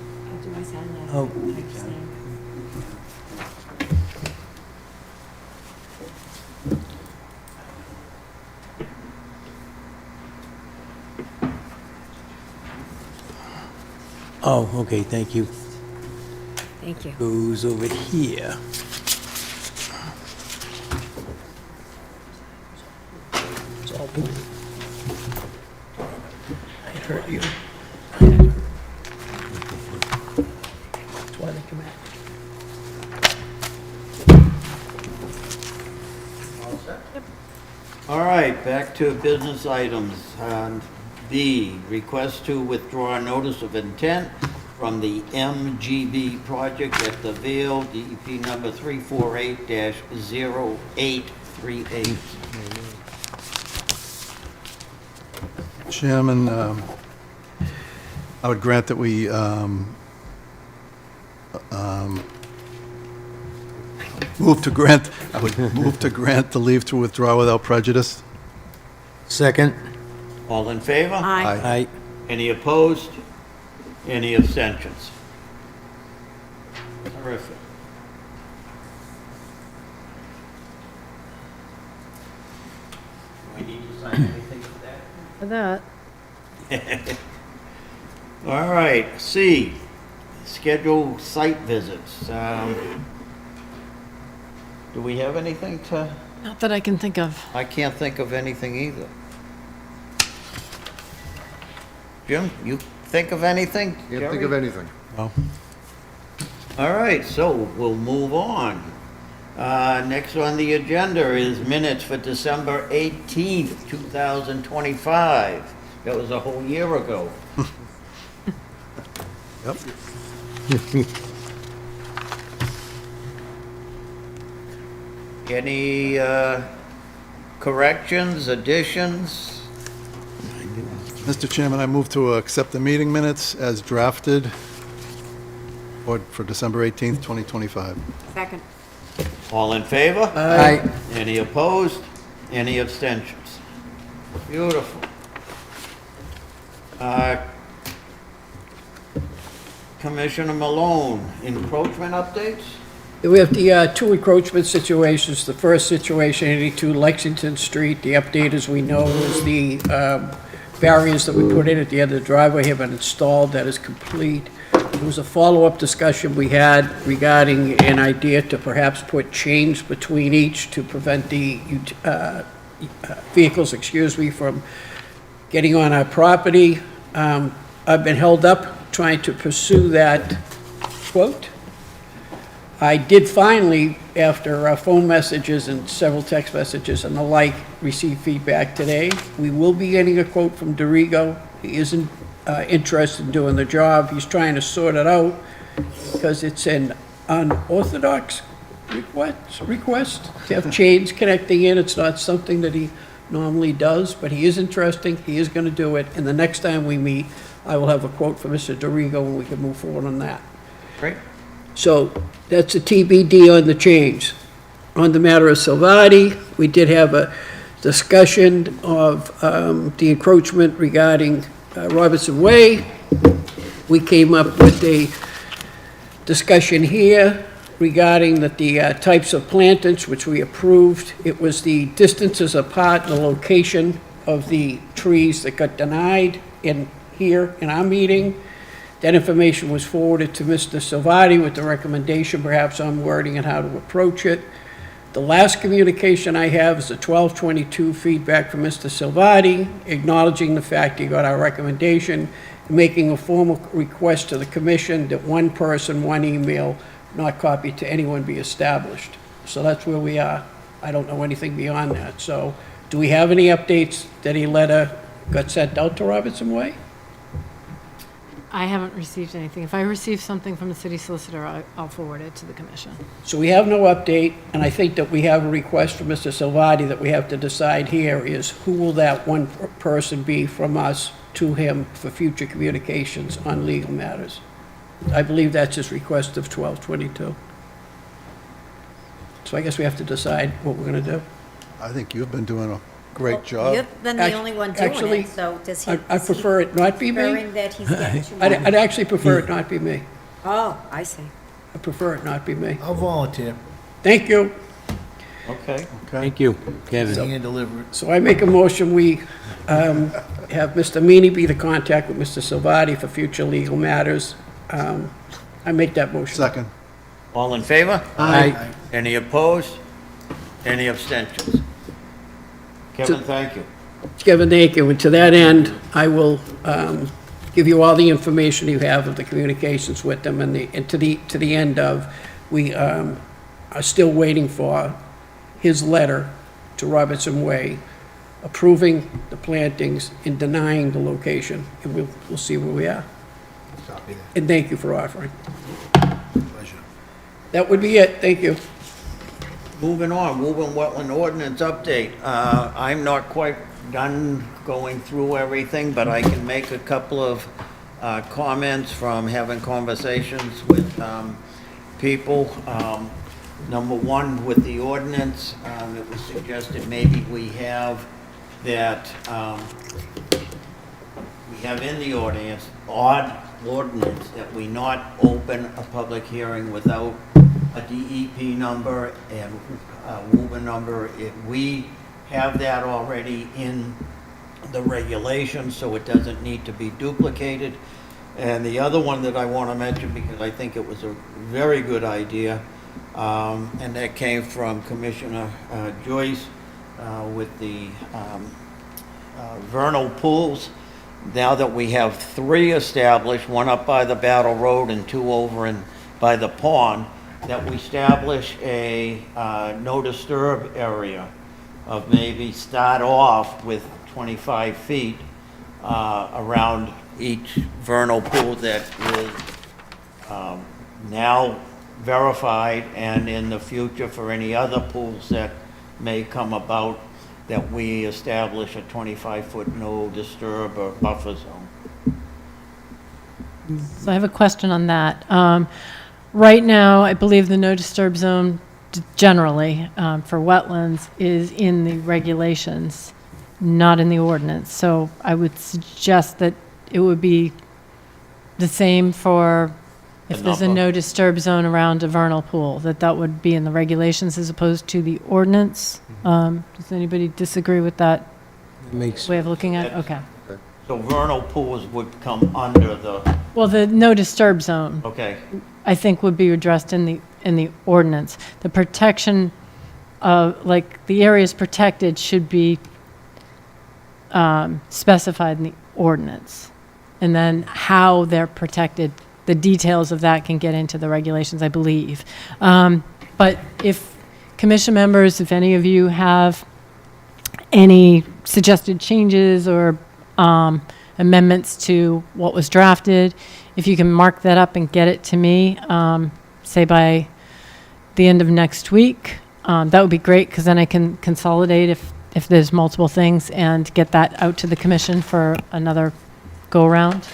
Oh, okay, thank you. Thank you. Goes over here. It's all good. I hurt you. That's why they come out. All right, back to business items. B, request to withdraw notice of intent from the MGB project at the Vale, DEP number 348-0838. Chairman, I would grant that we move to grant, I would move to grant the leave to withdraw without prejudice. Second? All in favor? Aye. Aye. Any opposed? Any abstentions? Terrific. Do I need to sign anything for that? For that. All right, C, schedule site visits. Do we have anything to, Not that I can think of. I can't think of anything either. Jim, you think of anything? Can't think of Jerry? anything. Well, All right, so we'll move on. Next on the agenda is minutes for December 18th, 2025. That was a whole year ago. yep. Any corrections, additions? Mr. Chairman, I move to accept the meeting minutes as drafted for December 18th, 2025. Second. All in favor? Aye. Any opposed? Any abstentions? Beautiful. Commissioner Malone, encroachment updates? We have the two encroachment situations. The first situation, 82 Lexington Street. The update, as we know, is the barriers that we put in at the end of the driveway have been installed. That is complete. There was a follow-up discussion we had regarding an idea to perhaps put chains between each to prevent the vehicles, from getting on our property. I've been held up trying to pursue that quote. I did finally, after phone messages and several text messages and the like, receive feedback today. We will be getting a quote from Dorigo. He isn't interested in doing the job. He's trying to sort it out because it's an unorthodox request to have chains connecting in. It's not something that he normally does, but he is interesting. He is going to do it. And the next time we meet, I will have a quote from Mr. Dorigo and we can move forward on that. Great. So that's a TBD on the change. On the matter of Salvati, we did have a discussion of the encroachment regarding Robertson Way. We came up with a discussion here regarding the types of plantings, which we approved. It was the distances apart and the location of the trees that got denied in our meeting. That information was forwarded to Mr. Salvati with the recommendation perhaps on wording and how to approach it. The last communication I have is the 12/22 feedback from Mr. Salvati, acknowledging the fact he got our recommendation, making a formal request to the commission that one person, one email, not copied to anyone, be established. So that's where we are. I don't know anything beyond that. So do we have any updates that a letter got sent out to Robertson Way? I haven't received anything. If I receive something from the city solicitor, I'll forward it to the commission. So we have no update, and I think that we have a request from Mr. Salvati that we have to decide here is who will that one person be from us to him for future communications on legal matters. I believe that's his request of 12/22. So I guess we have to decide what we're gonna do. I think you've been doing a great Well, job. You've been the Act- only one doing actually, it, so does he? I prefer it not be me. Preferring that he's getting too I'd much? actually prefer it not be me. Oh, I see. I prefer it not be me. I'll volunteer. Thank you. Okay. Thank you, Kevin. Hand deliver it. So I make a motion, we have Mr. Meany be the contact with Mr. Salvati for future legal matters. I make that motion. Second. All in favor? Aye. Any opposed? Any abstentions? Kevin, thank you. Kevin, thank you. And to that end, I will give you all the information you have of the communications with them and to the end of, we are still waiting for his letter to Robertson Way approving the plantings and denying the location. And we'll see where we are. Copy that. And thank you for offering. Pleasure. That would be it. Thank you. Moving on, Woburn Wetland Ordinance update. I'm not quite done going through everything, but I can make a couple of comments from having conversations with people. Number one, with the ordinance, it was suggested maybe we have that, we have in the ordinance that we not open a public hearing without a DEP number and Woburn number. We have that already in the regulations, so it doesn't need to be duplicated. And the other one that I want to mention, because I think it was a very good idea, and that came from Commissioner Joyce with the vernal pools. Now that we have 3 established, one up by the Battle Road and 2 over by the pond, that we establish a no disturb area of maybe start off with 25 feet around each vernal pool that is now verified, and in the future for any other pools that may come about, that we establish a 25-foot no disturb or buffer zone. So I have a question on that. Right now, I believe the no disturb zone generally for wetlands is in the regulations, not in the ordinance. So I would suggest that it would be the same for if The there's a number. no disturb zone around a vernal pool, that would be in the regulations as opposed to the ordinance. Does anybody disagree with that Makes, way of looking at it? Okay. So vernal pools would come under the, Well, the no disturb zone, okay, I think, would be addressed in the ordinance. The protection of, like, the areas protected should be specified in the ordinance. And then how they're protected, the details of that can get into the regulations, I believe. But if commission members, if any of you have any suggested changes or amendments to what was drafted, if you can mark that up and get it to me, say by the end of next week, that would be great, because then I can consolidate if there's multiple things and get that out to the commission for another go-around.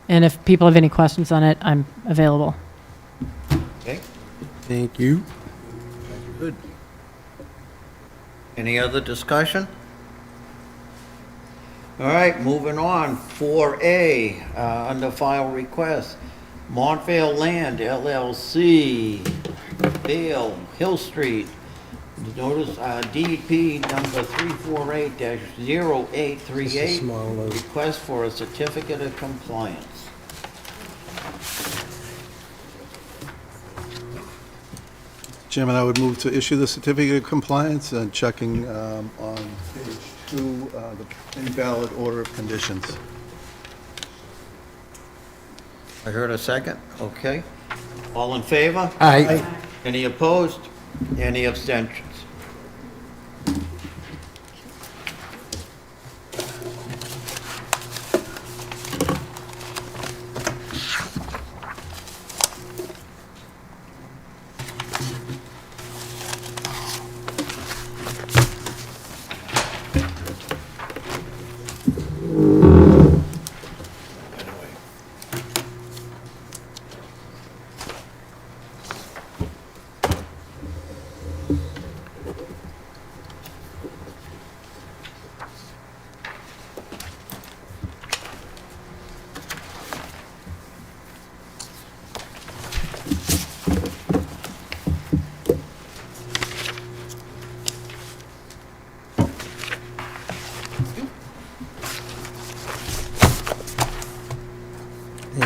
And if people have any questions on it, I'm available. okay. thank you. Good. Any other discussion? All right, moving on. 4A, under file request. Montvale Land LLC, Vale, Hill Street. Notice DEP number 348-0838. This is small load. Request for a certificate of compliance. Chairman, I would move to issue the certificate of compliance and checking on page 2, the invalid order of conditions. I heard a second, okay. All in favor? Aye. Any opposed? Any abstentions?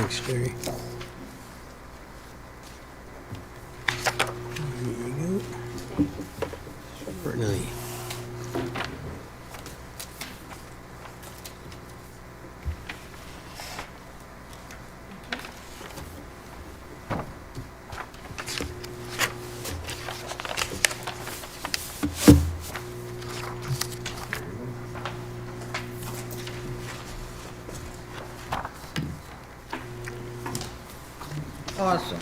Thanks, Jerry. There you go. Certainly. Awesome.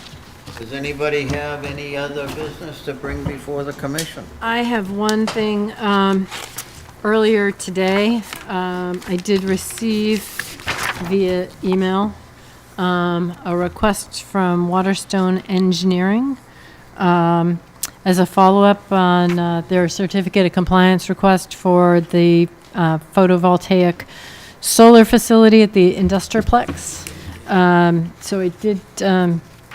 Does anybody have any other business to bring before the commission? I have one thing. Earlier today, I did receive via email a request from Waterstone Engineering as a follow-up on their certificate of compliance request for the photovoltaic solar facility at the Industriplex. So I did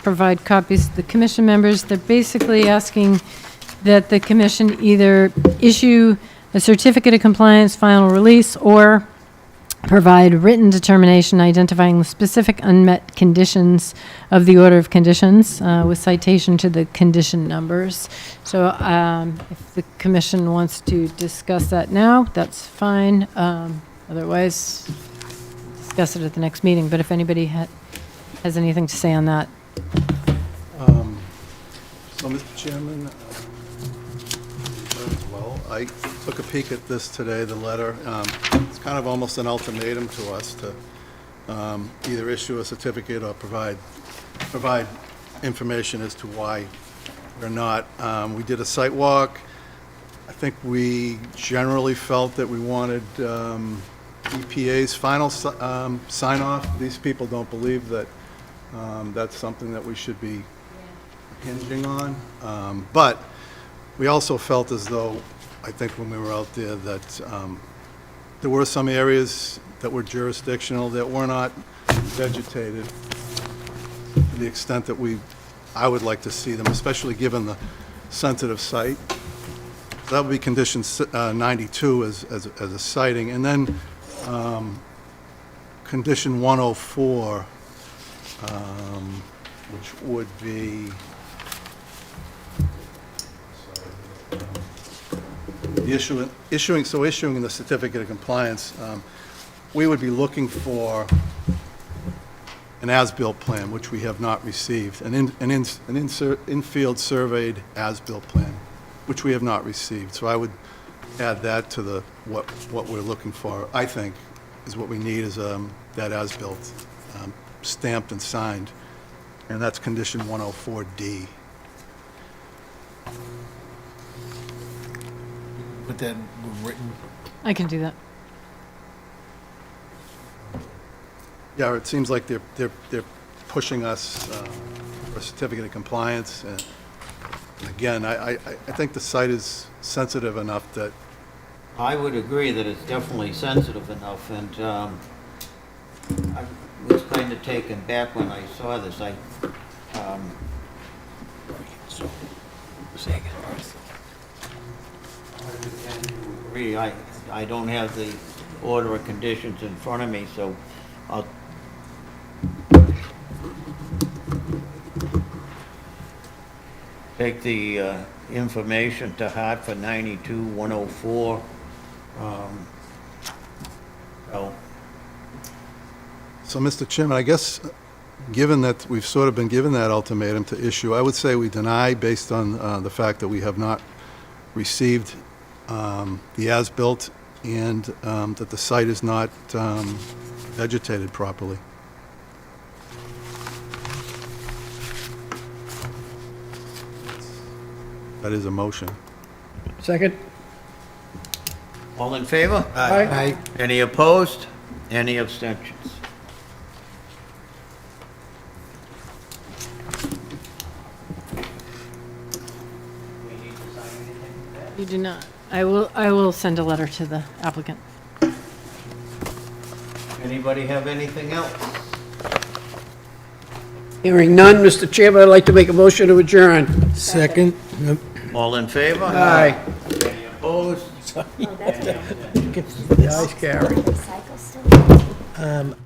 provide copies to the commission members. They're basically asking that the commission either issue a certificate of compliance final release or provide written determination identifying the specific unmet conditions of the order of conditions with citation to the condition numbers. So if the commission wants to discuss that now, that's fine. Otherwise, discuss it at the next meeting. But if anybody has anything to say on that. So, Mr. Chairman, as well, I took a peek at this today, the letter. It's kind of almost an ultimatum to us to either issue a certificate or provide information as to why or not. We did a site walk. I think we generally felt that we wanted EPA's final sign-off. These people don't believe that that's something that we should be hinging on. But we also felt as though, I think when we were out there, that there were some areas that were jurisdictional that were not vegetated to the extent that I would like to see them, especially given the sensitive site. So that would be condition 92 as a siting. And then condition 104, which would be the issuing the certificate of compliance, we would be looking for an as-built plan, which we have not received, an in-field surveyed as-built plan, which we have not received. So I would add that to what we're looking for. I think is what we need is that as-built stamped and signed, and that's condition 104D. Put that written. I can do that. Yeah, it seems like they're pushing us for a certificate of compliance. And again, I think the site is sensitive enough that I would agree that it's definitely sensitive enough, and I was kind of taken back when I saw this. Agree, I don't have the order of conditions in front of me, so I'll take the information to heart for 92-104. So, Mr. Chairman, I guess, given that we've sort of been given that ultimatum to issue, I would say we deny based on the fact that we have not received the as-built and that the site is not vegetated properly. That is a motion. Second? All in favor? Aye. Any opposed? Any abstentions? You do not. I will send a letter to the applicant. Anybody have anything else? Hearing none, Mr. Chairman, I'd like to make a motion to adjourn. Second? Yep. All in favor? Aye. Any opposed? Oh, that's good. The ayes carry. Recycle still?